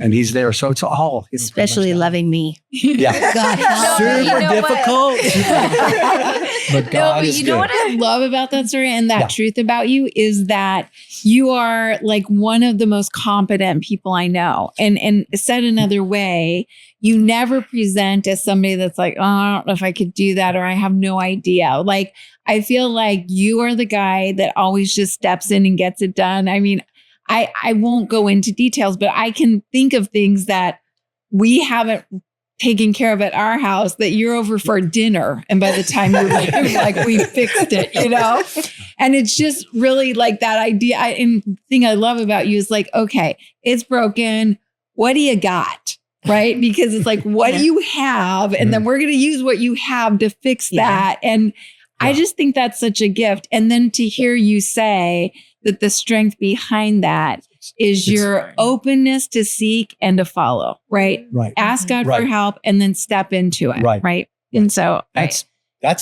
And he's there. So it's all, pretty Especially much that. loving me. Yeah. God help me. Super You know what? difficult. But God but is you know good. what I love about that story and that Yeah. truth about you is that you are like one of the most competent people I know. And said another way, you never present as somebody that's like, oh, I don't know if I could do that, or I have no idea. Like, I feel like you are the guy that always just steps in and gets it done. I mean, I won't go into details, but I can think of things that we haven't taken care of at our house that you're over for dinner. And by the time you're like, we fixed it, And it's just really like that idea. And the thing I love about you is like, okay, it's broken. What do you got? Right? Because it's like, what do you have? And then we're going to use what you have to fix that. And I just think that's such a gift. And then to hear you say that the strength behind that is your openness to seek and to follow, right? Right. Ask God for Right. help and then step into it, right? And so That's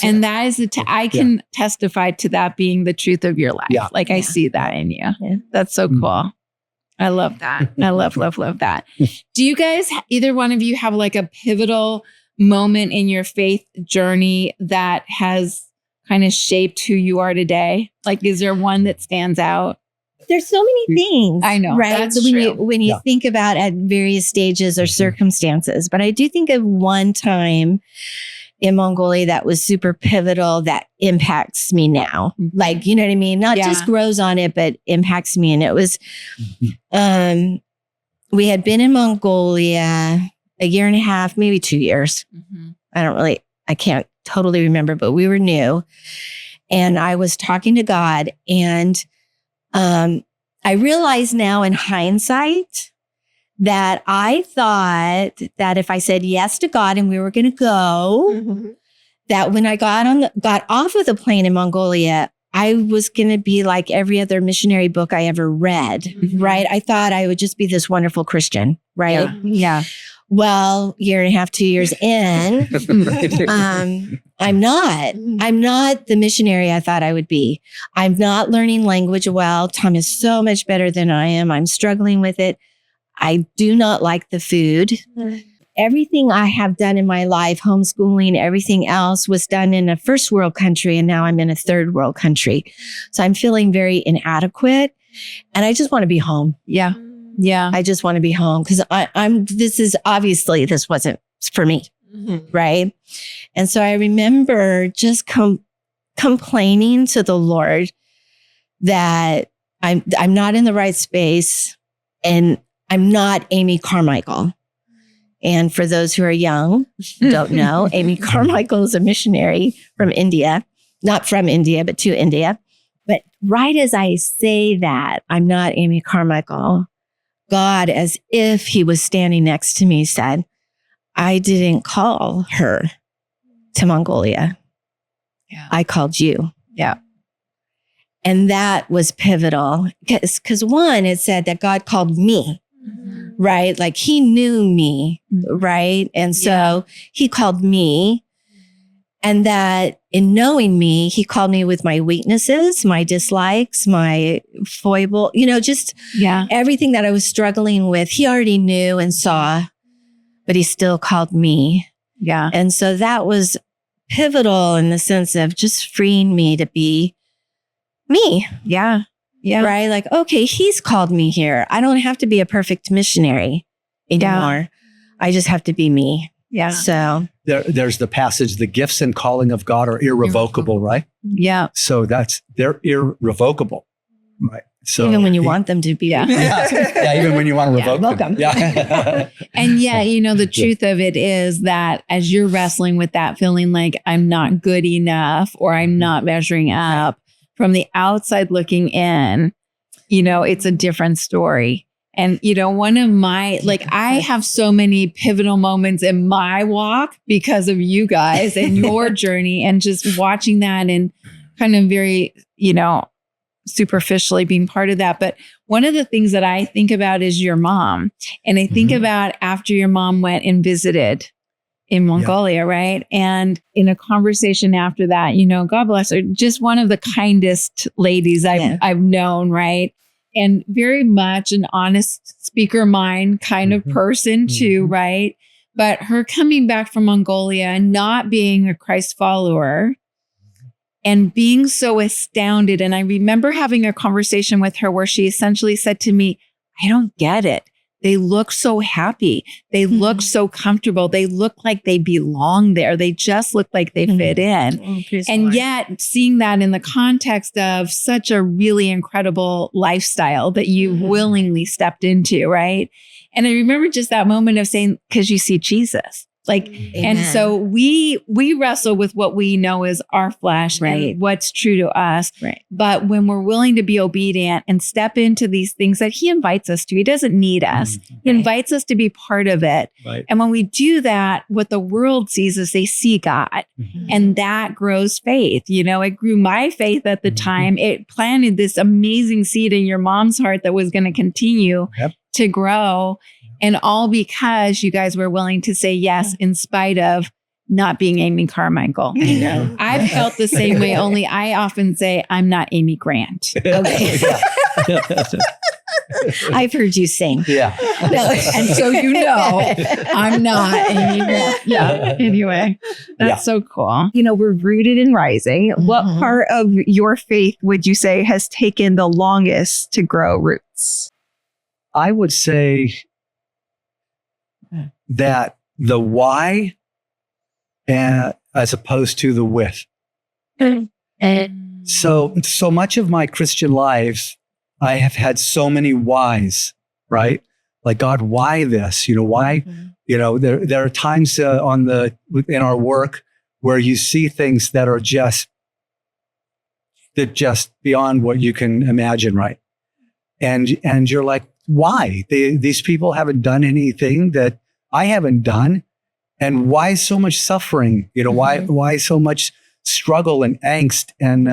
and it. that is I can testify to that being the truth of your life. Yeah. Like I see that in you. Yeah. That's so cool. I love that. I love that. Do you guys, either one of you, have like a pivotal moment in your faith journey that has kind of shaped who you are today? Like, is there one that stands out? There's so many things. I know, Right. that's So true. when you think about at various stages or circumstances, but I do think of one time in Mongolia that was super pivotal that impacts me now. Like, you know what I mean? Not just grows on it, but impacts me. And it was, we had been in Mongolia a year and a half, maybe 2 years. I can't totally remember, but we were new. And I was talking to God, and I realize now in hindsight that I thought that if I said yes to God and we were going to go, that when I got off of the plane in Mongolia, I was going to be like every other missionary book I ever read, right? I thought I would just be this wonderful Christian, right? Yeah. Well, year and a half, 2 years in, I'm not. I'm not the missionary I thought I would be. I'm not learning language well. Tom is so much better than I am. I'm struggling with it. I do not like the food. Everything I have done in my life, homeschooling, everything else was done in a first world country, and now I'm in a third world country. So I'm feeling very inadequate, and I just want to be home. Yeah. Yeah. I just want to be home because this wasn't for me. Right. And so I remember just complaining to the Lord that I'm not in the right space and I'm not Amy Carmichael. And for those who are young, don't know, Amy Carmichael is a missionary from India, not from India, but to India. But right as I say that, I'm not Amy Carmichael, God, as if he was standing next to me, said, I didn't call her to Mongolia. Yeah. I called you. Yeah. And that was pivotal because one, it said that God called me, right? Like he knew me, right? And so he called me. And that in knowing me, he called me with my weaknesses, my dislikes, my foible, just everything that I was struggling with. He already knew and saw, but he still called me. Yeah. And so that was pivotal in the sense of just freeing me to be me. Yeah. Yeah. Right? Like, okay, he's called me here. I don't have to be a perfect missionary anymore. I just have to be me. Yeah. So There's the passage, the gifts and calling of God are irrevocable, right? Yeah. So they're irrevocable, right? So even when you want them to be. yeah, even when you want to revoke welcome. them. Yeah. And yet, the truth of it is that as you're wrestling with that feeling like I'm not good enough or I'm not measuring up, from the outside looking in, it's a different story. And, one of my, I have so many pivotal moments in my walk because of you guys and your journey and just watching that and kind of very, superficially being part of that. But one of the things that I think about is your mom. And I think about after your mom went and visited in Mongolia, right? And in a conversation after that, God bless her, just one of the kindest ladies I've known, right? And very much an honest speaker mind kind of person too, right? But her coming back from Mongolia and not being a Christ follower and being so astounded. And I remember having a conversation with her where she essentially said to me, I don't get it. They look so happy. They look so comfortable. They look like they belong there. They just look like they fit in. And yet seeing that in the context of such a really incredible lifestyle that you willingly stepped into, right? And I remember just that moment of saying, because you see Jesus. And so we wrestle with what we know is our flesh, right? And what's true to us. Right. But when we're willing to be obedient and step into these things that he invites us to, he doesn't need us. He invites us to be part of it. Right. And when we do that, what the world sees is they see God and that grows faith. It grew my faith at the time. It planted this amazing seed in your mom's heart that was going to continue to grow. And all because you guys were willing to say yes in spite of not being Amy Carmichael. I've felt the same way, only I often say I'm not Amy Grant. Okay. I've heard you sing. Yeah. And so I'm not Amy Grant. Yeah. Anyway, that's so cool. We're rooted in rising. What part of your faith would you say has taken the longest to grow roots? I would say that the why as opposed to the with. So much of my Christian life, I have had so many whys, right? Like, God, why this? Why? There are times in our work where you see things that are just beyond what you can imagine, right? And you're like, why? These people haven't done anything that I haven't done. And why so much suffering? Why so much struggle and angst? And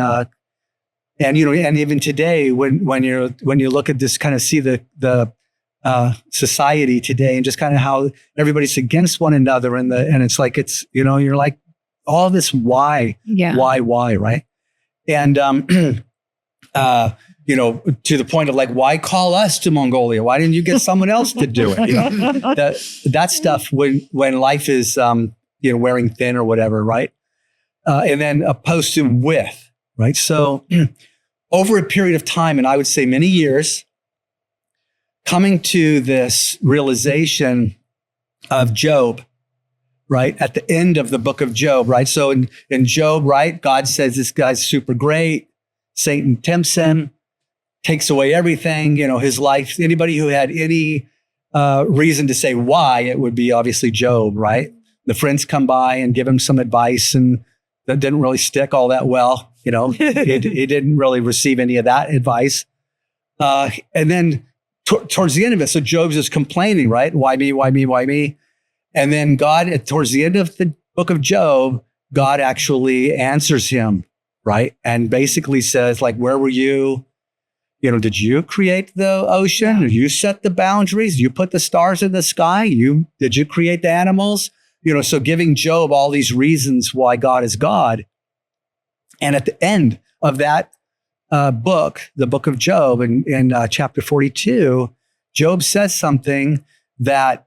even today, when you look at this, kind of see the society today and just kind of how everybody's against one another and it's like, you're like, all this why, right? And to the point of like, why call us to Mongolia? Why didn't you get someone else to do it? That stuff when life is, wearing thin or whatever, right? And then opposed to with, right? So over a period of time, and I would say many years, coming to this realization of Job, right? At the end of the book of Job, right? So in Job, right? God says this guy's super great. Satan tempts him, takes away everything, his life. Anybody who had any reason to say why, it would be obviously Job, right? The friends come by and give him some advice, and that didn't really stick all that well. He didn't really receive any of that advice. And then towards the end of it, so Job's just complaining, right? Why me? Why me? Why me? And then God, towards the end of the book of Job, God actually answers him, right? And basically says, like, where were you? Did you create the ocean? Did you set the boundaries? You put the stars in the sky? Did you create the animals? So giving Job all these reasons why God is God. And at the end of that book, the book of Job, in chapter 42, Job says something that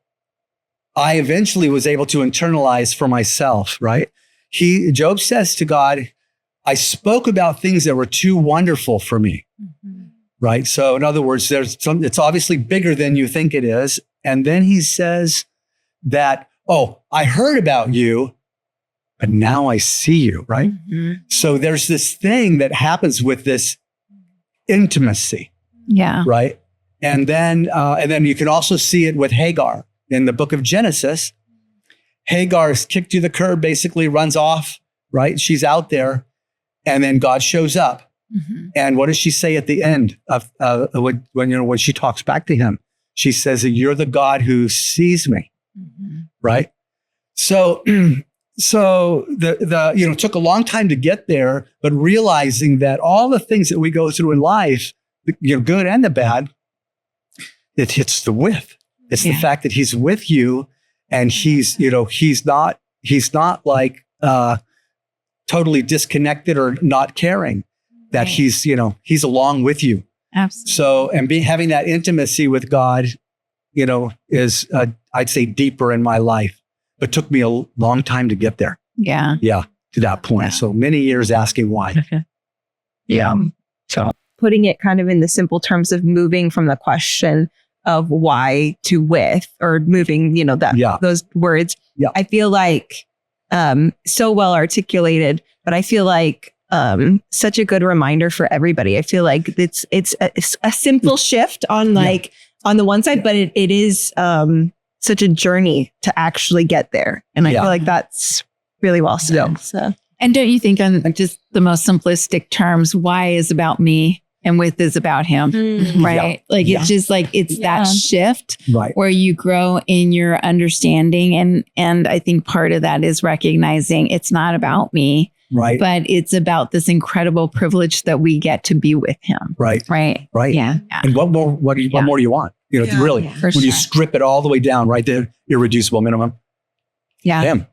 I eventually was able to internalize for myself, right? Job says to God, I spoke about things that were too wonderful for me. Right. So in other words, it's obviously bigger than you think it is. And then he says that, oh, I heard about you, but now I see you. Right. So there's this thing that happens with this intimacy. Yeah. Right. And then you can also see it with Hagar in the book of Genesis. Hagar is kicked to the curb, basically runs off. Right. She's out there. And then God shows up. And what does she say at the end of when she talks back to him? She says that you're the God who sees me, right? So the it took a long time to get there, but realizing that all the things that we go through in life, good and the bad, it hits the with. It's the fact that he's with you, and he's not like totally disconnected or not caring. That he's along with you. Absolutely. So, and having that intimacy with God, is, I'd say, deeper in my life, but took me a long time to get there. Yeah. Yeah. To that point. Yeah. So many years asking why. Yeah. So Putting it kind of in the simple terms of moving from the question of why to with, or moving, those words. Yeah. I feel like, so well articulated, but I feel like, such a good reminder for everybody. I feel like it's a simple shift on on the one side, but it is such a journey to actually get there. And I feel like that's really well said. Yeah. So, and don't you think on just the most simplistic terms, why is about me and with is about him, right? Yeah. Like it's just like it's that shift where you grow in your understanding, and I think part of that is recognizing it's not about me. Right. But it's about this incredible privilege that we get to be with him. Right. Right. Right. Yeah. And what more do you want? Really, when you strip it all the way down, right there, irreducible minimum. Yeah. Him.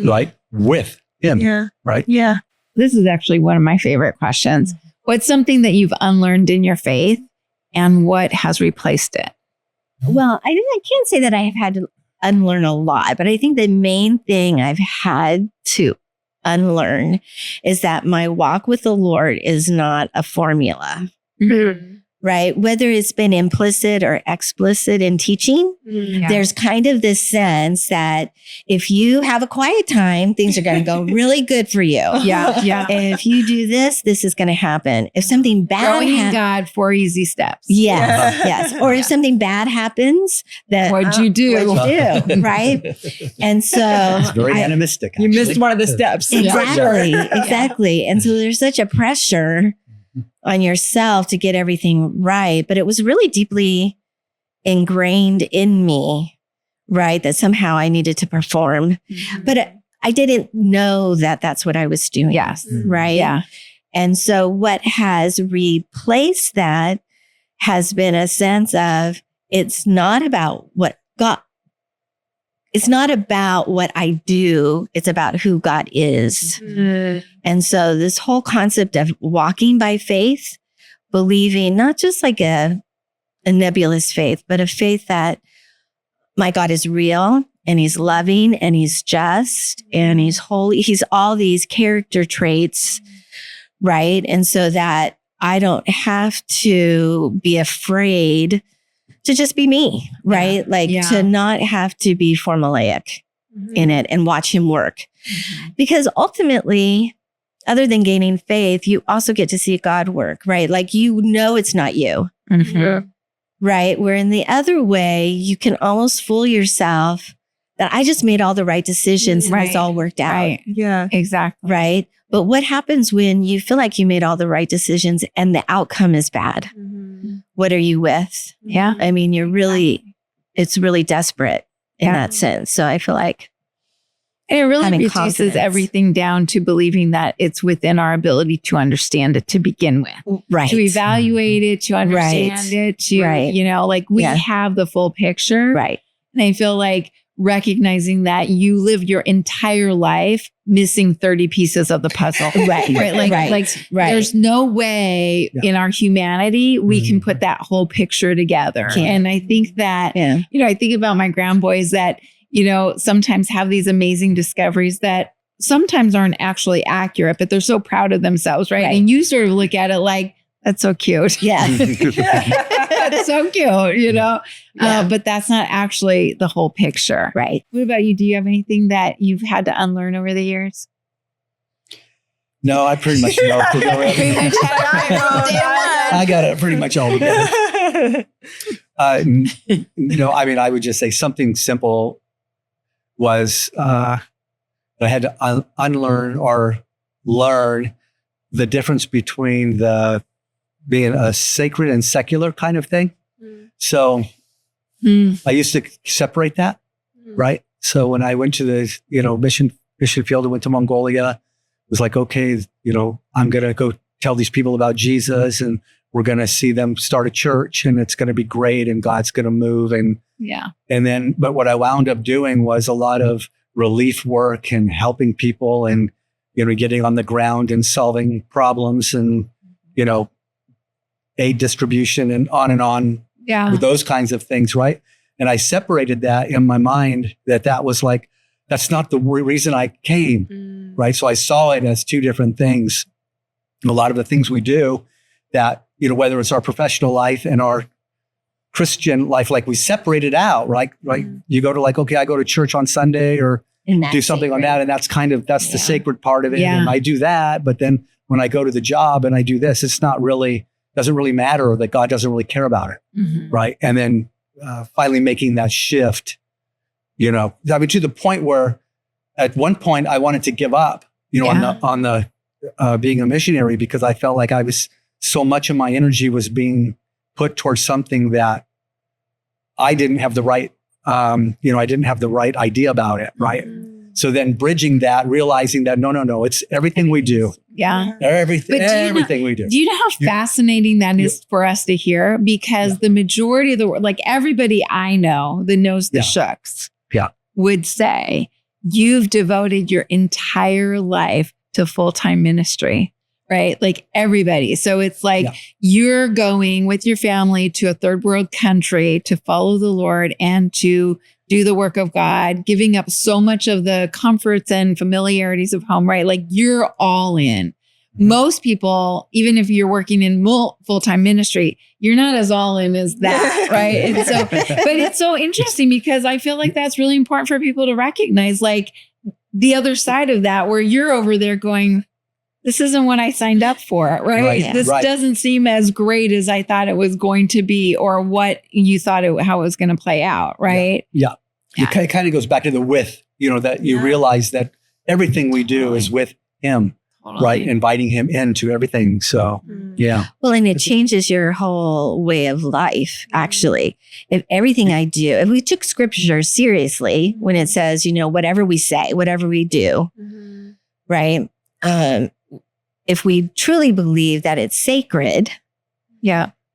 Right. With him. Yeah. Right. Yeah. This is actually one of my favorite questions. What's something that you've unlearned in your faith, and what has replaced it? Well, I can't say that I have had to unlearn a lot, but I think the main thing I've had to unlearn is that my walk with the Lord is not a formula, right? Whether it's been implicit or explicit in teaching, there's kind of this sense that if you have a quiet time, things are going to go really good for you. Yeah. If you do this, this is going to happen. If something bad Growing in God, 4 easy steps. Yes. Or if something bad happens, then what'd you do? Right? And so it's very animistic. You missed one of the steps. Exactly. And so there's such a pressure on yourself to get everything right. But it was really deeply ingrained in me, right? That somehow I needed to perform. But I didn't know that that's what I was doing. Yes. Right. Yeah. And so what has replaced that has been a sense of it's not about what I do. It's about who God is. And so this whole concept of walking by faith, believing not just like a nebulous faith, but a faith that my God is real and he's loving and he's just and he's holy. He's all these character traits, right? And so that I don't have to be afraid to just be me, right? To not have to be formulaic in it and watch him work. Because ultimately, other than gaining faith, you also get to see God work, right? Like, it's not you, right? Where in the other way, you can almost fool yourself that I just made all the right decisions and it's all worked out. Right. Yeah, exactly. Right. But what happens when you feel like you made all the right decisions and the outcome is bad? What are you with? Yeah. I mean, it's really desperate in that sense. So I feel like and it really having reduces confidence. everything down to believing that it's within our ability to understand it to begin with. Right. To evaluate it, to understand it, to, we have the full picture. Right. And I feel like recognizing that you live your entire life missing 30 pieces of the puzzle. Right. There's no way in our humanity we can put that whole picture together. And I think that, I think about my grandboys that, sometimes have these amazing discoveries that sometimes aren't actually accurate, but they're so proud of themselves, right? And you sort of look at it like, that's so cute. Yeah. That's so cute, you know? But that's not actually the whole picture. Right. What about you? Do you have anything that you've had to unlearn over the years? No, I pretty much know. I got it pretty much all together. No, I mean, I would just say something simple was I had to unlearn or learn the difference between being a sacred and secular kind of thing. So I used to separate that, right? So when I went to the mission field and went to Mongolia, it was like, okay, I'm going to go tell these people about Jesus, and we're going to see them start a church, and it's going to be great, and God's going to move. And then, but what I wound up doing was a lot of relief work and helping people, and getting on the ground and solving problems, and aid distribution, and on with those kinds of things, right? And I separated that in my mind that was like, that's not the reason I came, right? So I saw it as two different things. And a lot of the things we do that, whether it's our professional life and our Christian life, like we separate it out, right? Right. You go to okay, I go to church on Sunday or do something on that. And that's the sacred part of it. And I do that. But then when I go to the job and I do this, it's not really, doesn't really matter, or that God doesn't really care about it. Right. And then finally making that shift, I mean, to the point where at one point I wanted to give up, on the being a missionary, because I felt like so much of my energy was being put towards something that I didn't have the right, I didn't have the right idea about it. Right. So then bridging that, realizing that, no, it's everything we do. Yeah. Everything we do. Do you know how fascinating that is for us to hear? Because the majority of the world, everybody I know that knows the Shooks would say, you've devoted your entire life to full-time ministry, right? Like everybody. So it's like you're going with your family to a third world country to follow the Lord and to do the work of God, giving up so much of the comforts and familiarities of home, right? Like you're all in. Most people, even if you're working in full-time ministry, you're not as all in as that, right? And so, but it's so interesting because I feel like that's really important for people to recognize, like the other side of that, where you're over there going, this isn't what I signed up for, right? This doesn't seem as great as I thought it was going to be, or what you thought how it was going to play out, right? Yeah. It kind of goes back to the with, that you realize that everything we do is with Him. Right. Inviting Him into everything. So, Well, and it changes your whole way of life, actually. If everything I do, if we took scripture seriously, when it says, whatever we say, whatever we do, right? If we truly believe that it's sacred,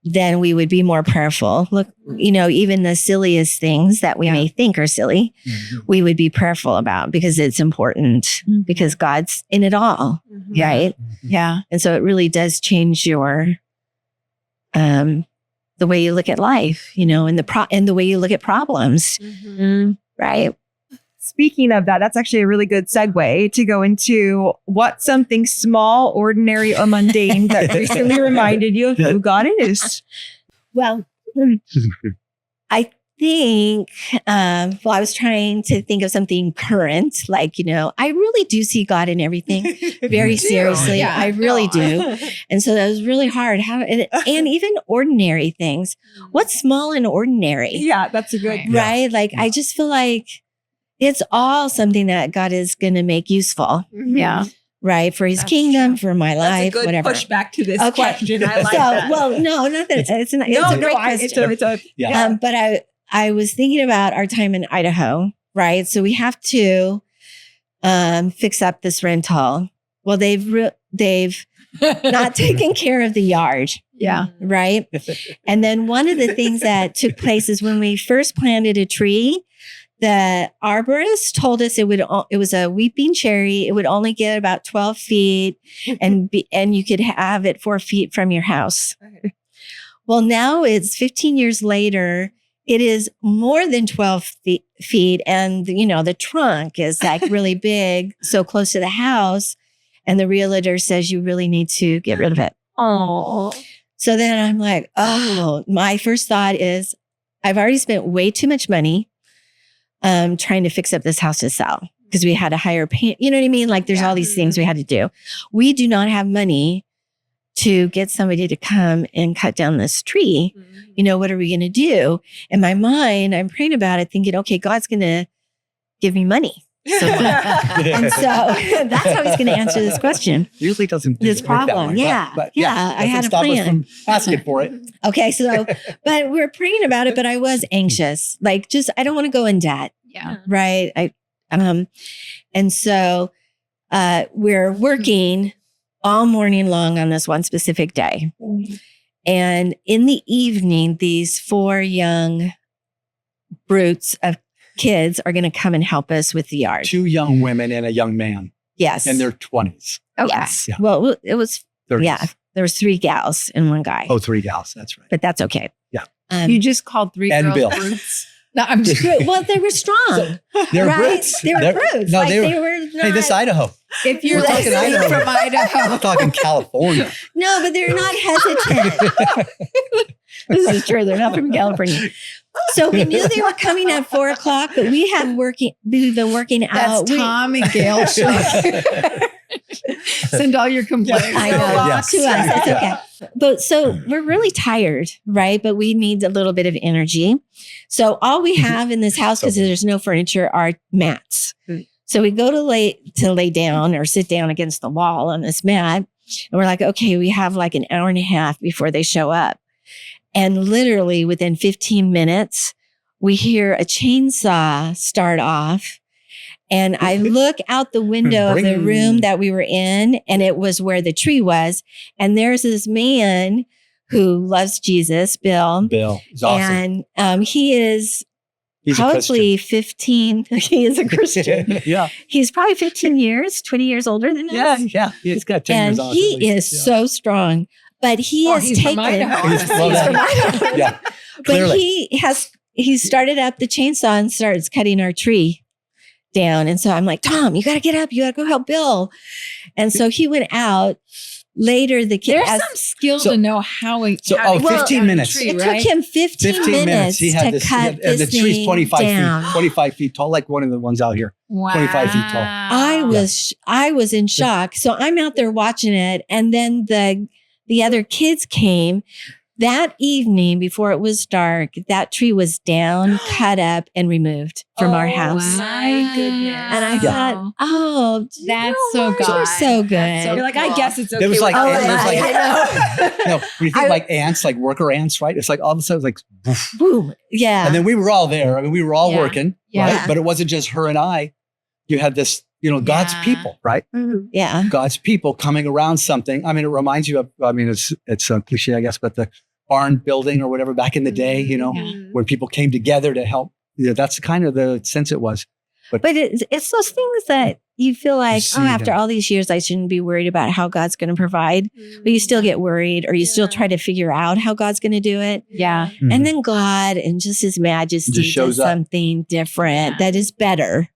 then we would be more prayerful. Look, even the silliest things that we may think are silly, we would be prayerful about, because it's important, because God's in it all, right? Yeah. And so it really does change your, the way you look at life, and the way you look at problems, right? Speaking of that, that's actually a really good segue to go into what's something small, ordinary, or mundane that recently reminded you of who God is. Well, I think, I was trying to think of something current, like, I really do see God in everything very seriously. Yeah. I really do. And so that was really hard. And even ordinary things. What's small and ordinary? Yeah, that's a good, right? Like, I just feel like it's all something that God is going to make useful. Yeah. Right. For His kingdom, for my life, that's a good whatever. push back to this question. I like so, that. Well, no, not that it's not. It's a great question. But I was thinking about our time in Idaho, right? So we have to fix up this rental. Well, they've not taken care of the yard. Yeah. Right. And then one of the things that took place is when we first planted a tree, the arborist told us it was a weeping cherry. It would only get about 12 feet and you could have it 4 feet from your house. Well, now it's 15 years later. it is more than 12 feet. And, the trunk is like really big, so close to the house. And the realtor says, you really need to get rid of it. Oh. So then I'm like, my first thought is I've already spent way too much money trying to fix up this house to sell because we had to hire paint. You know what I mean? Like there's all these things we had to do. We do not have money to get somebody to come and cut down this tree. What are we going to do? In my mind, I'm praying about it thinking, okay, God's going to give me money. And so that's how he's going to answer this question. Usually doesn't. This problem. But I had a plan. Asking for it. Okay. So, but we're praying about it, but I was anxious. Like I don't want to go in debt. Yeah. Right. And so, we're working all morning long on this one specific day. And in the evening, these 4 young brutes of kids are going to come and help us with the yard. 2 young women and a young man. Yes. In their 20s. Okay. Yes. Yeah. Well, it was, 30s. There was 3 gals and 1 guy. 3 gals. That's right. But that's okay. Yeah. You just called 3 and girls Bill. brutes. No, I'm just well, they were strong. They're right? brutes. They were brutes. No, like, they were not, hey, this is Idaho. If you're We're talking listening Idaho. from Idaho. We're talking California. No, but they're not hesitant. This is true. They're not from California. So we knew they were coming at 4:00, but we've been working out. That's Tom and Gayle Shook. Send all your complaints. I know. Yes. To us. It's okay. But so we're really tired, right? But we need a little bit of energy. So all we have in this house, because there's no furniture, are mats. So we go to lay down or sit down against the wall on this mat. And we're like, okay, we have like an hour and a half before they show up. And literally within 15 minutes, we hear a chainsaw start off. And I look out the window of the room that we were in, and it was where the tree was. And there's this man who loves Jesus, Bill. Bill. He's awesome. And he's probably 15. He is a Christian. Yeah. He's probably 15 years, 20 years older than us. Yeah. He's got 10 years on. And he is so strong. But he has taken. From Idaho. He's from Idaho. Yeah. But he started up the chainsaw and starts cutting our tree down. And so I'm like, Tom, you got to get up. You got to go help Bill. And so he went out. Later, the kid. There's some skill to know how. 15 minutes. It took him 15 minutes He had to cut and this the tree's 25 down. feet, 25 feet tall, like one of the ones out here. Wow. 25 feet tall. I was in shock. So I'm out there watching it, and then the other kids came. That evening, before it was dark, that tree was down, cut up, and removed from our house. My goodness. And I thought, that's so good. You're so good. So You're like, I guess it's okay. It was like, I know. no, when you think like ants, like worker ants, right? It's like all of a sudden, it's like, Boom. Yeah. and then we were all there. I mean, we were all working, Yeah. right? But it wasn't just her and I. You had this, God's people, right? Yeah. God's people coming around something. I mean, it reminds you of, it's a cliche, I guess, but the barn building or whatever back in the day, when people came together to help. That's kind of the sense it was. But it's those things that you feel like, after all these years, I shouldn't be worried about how God's going to provide. But you still get worried, or you still try to figure out how God's going to do it. Yeah. Mm-hmm. And then God and just his majesty shows does up. something different that is better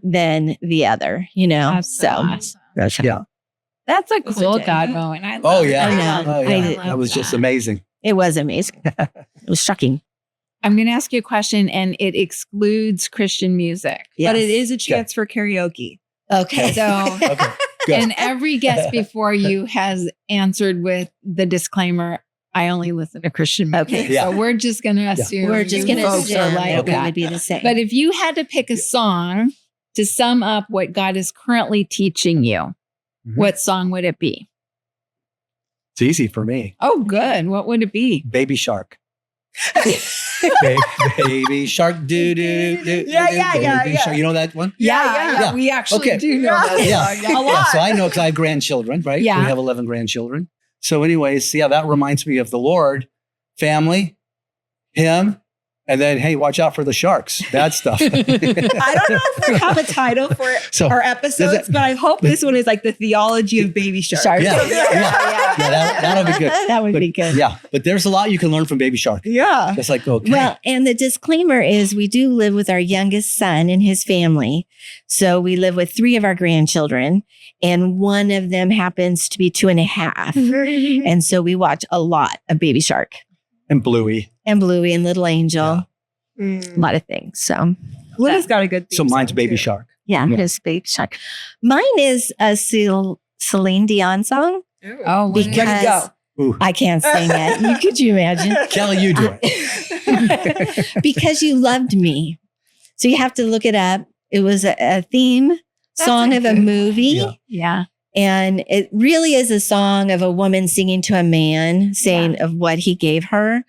than the other, That's So awesome. Yeah. That's a cool God moment. I love Oh, yeah. I know. Oh, yeah. I That was just amazing. It was amazing. It was shocking. I'm going to ask you a question, and it excludes Christian music. But it is a chance for karaoke. Okay. So, Okay. Good. and every guest before you has answered with the disclaimer, I only listen to Christian music. Okay. Yeah. So we're just going to assume We're just you going to folks are assume like that that. would be the same. But if you had to pick a song to sum up what God is currently teaching you, what song would it be? It's easy for me. Oh, good. What would it be? Baby Shark. Baby Shark. Do, do, do, Yeah. Shark. You know that one? Yeah. We actually do know that Yeah. song. A lot. Yeah, so I know because I have grandchildren, right? Yeah. We have 11 grandchildren. So anyways, that reminds me of the Lord, family, him, And then, hey, watch out for the sharks. Bad stuff. I don't know if we have a title for our episodes, but I hope this one is like the theology of baby sharks. Yeah, that'll be good. That would be good. Yeah, but there's a lot you can learn from baby shark. Yeah. It's like, okay. Well, and the disclaimer is we do live with our youngest son and his family. So we live with 3 of our grandchildren, and one of them happens to be 2.5. And so we watch a lot of Baby Shark and Bluey. and Bluey and Little Angel, a lot of things. So Bluey's got a good theme So mine's song, Baby too. Shark. yeah, his Baby Shark. Mine is a Celine Dion song Oh, because Ready to go. Ooh. I can't sing it. Could you imagine? Kelly, you do it. Because you loved me. So you have to look it up. It was a theme song of a movie. Yeah. yeah. And it really is a song of a woman singing to a man, saying of what he gave her.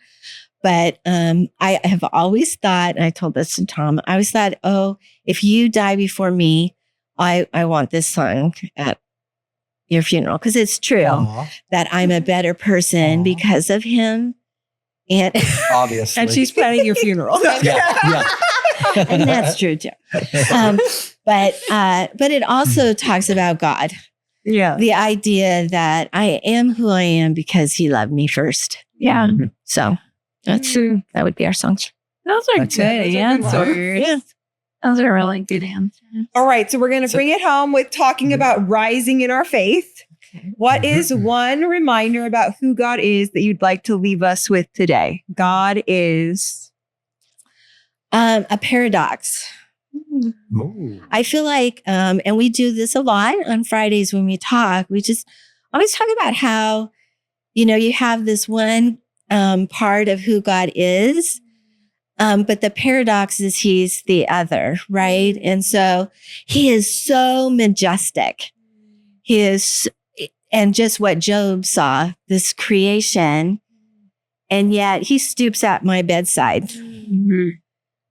But I have always thought, and I told this to Tom, I always thought, oh, if you die before me, I want this song at your funeral. Because it's true Aw, that I'm a better person Aw. because of him. And, obviously. And she's planning your funeral. yeah. and that's true too. But it also talks about God. Yeah. The idea that I am who I am because he loved me first. Yeah. So that's true. That would be our song. Those are That's good it. answers. Yeah. Those are really good answers. All right. So we're going to bring it home with talking about rising in our faith. What is one reminder about who God is that you'd like to leave us with today? God is. A paradox. Ooh. I feel like, and we do this a lot on Fridays when we talk, we just always talk about how, you have this one part of who God is, but the paradox is he's the other, right? And so he is so majestic. He is, and just what Job saw, this creation, and yet he stoops at my bedside. Mm-hmm.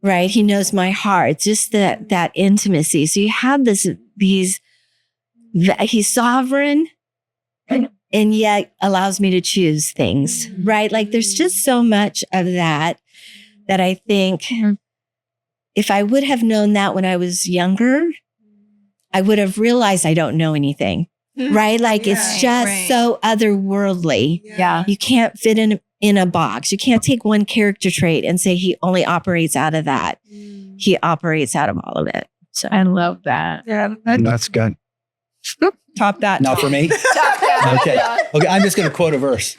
Right. He knows my heart, just that intimacy. So you have he's sovereign and yet allows me to choose things, right? Like there's just so much of that I think if I would have known that when I was younger, I would have realized I don't know anything, right? Like it's just so otherworldly. Yeah. You can't fit in a box. You can't take one character trait and say he only operates out of that. He operates out of all of it. So I love that. Yeah. That's good. Top that. Now for me? Okay. Okay. I'm just going to quote a verse.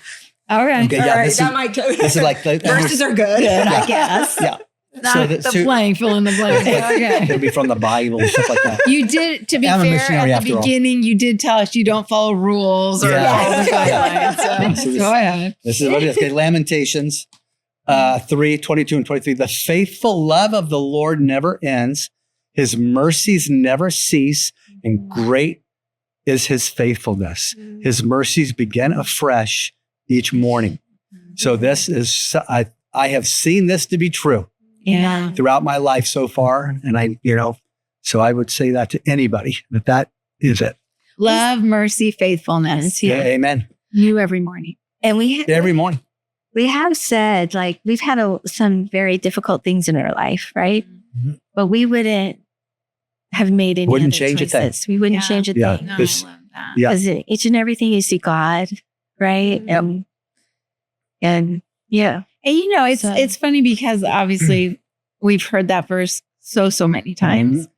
Okay. Okay. All Yeah. right, This that might is like the verses are good. I guess. Yeah. Not the blank, fill in the blank. Okay. It'll be from the Bible and stuff like that. You did, to be I'm a fair, missionary at the after all. beginning, you did tell us you don't follow rules or Yeah. follow the Yeah. guidelines. So So this- go ahead. This is what it is. Okay. Lamentations 3:22 and 23. The faithful love of the Lord never ends. His mercies never cease, and great is his faithfulness. His mercies begin afresh each morning. So this is, I have seen this to be true Yeah. throughout my life so far. And so I would say that to anybody, that is it. Love, mercy, faithfulness. Yeah. Amen. New every morning. And we Every morning. we have said, like, we've had some very difficult things in our life, right? Mhm. But we wouldn't have made any Wouldn't other change a thing. choices. We wouldn't Yeah. change a Yeah. thing. No, I This- love that. Yeah. Because each and everything you see God, right? And yeah. And So- it's funny because obviously we've heard that verse so many times.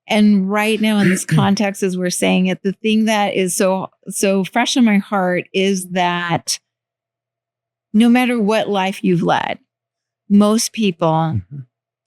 And right now in this context, as we're saying it, the thing that is so fresh in my heart is that no matter what life you've led, most people,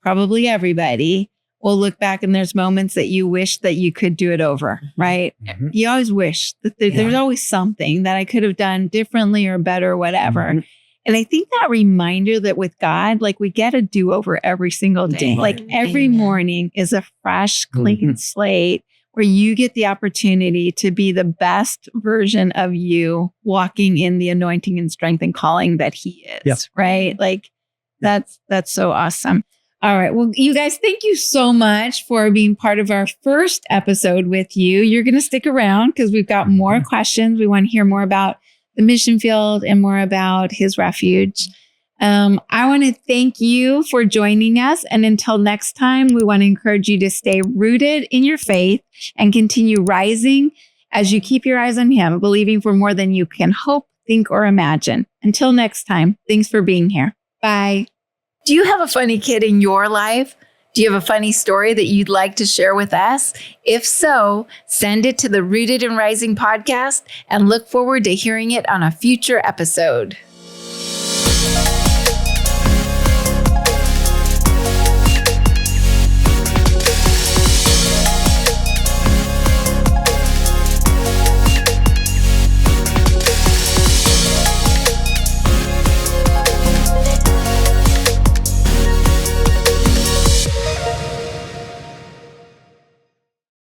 probably everybody, will look back and there's moments that you wish that you could do it over, right? Mhm. You always wish that there's always something that I could have done differently or better, or whatever. Mhm. And I think that reminder that with God, like we get a do-over every single day. Right. Like every Amen. morning is a fresh, clean Mhm. slate where you get the opportunity to be the best version of you walking in the anointing and strength and calling that he is. Yep. Right. Like that's so awesome. All right. Well, you guys, thank you so much for being part of our first episode with you. You're going to stick around because we've got more questions. We want to hear more about the mission field and more about his refuge. I want to thank you for joining us. And until next time, we want to encourage you to stay rooted in your faith and continue rising as you keep your eyes on Him, believing for more than you can hope, think, or imagine. Until next time, thanks for being here. Bye. Do you have a funny kid in your life? Do you have a funny story that you'd like to share with us? If so, send it to the Rooted and Rising podcast and look forward to hearing it on a future episode.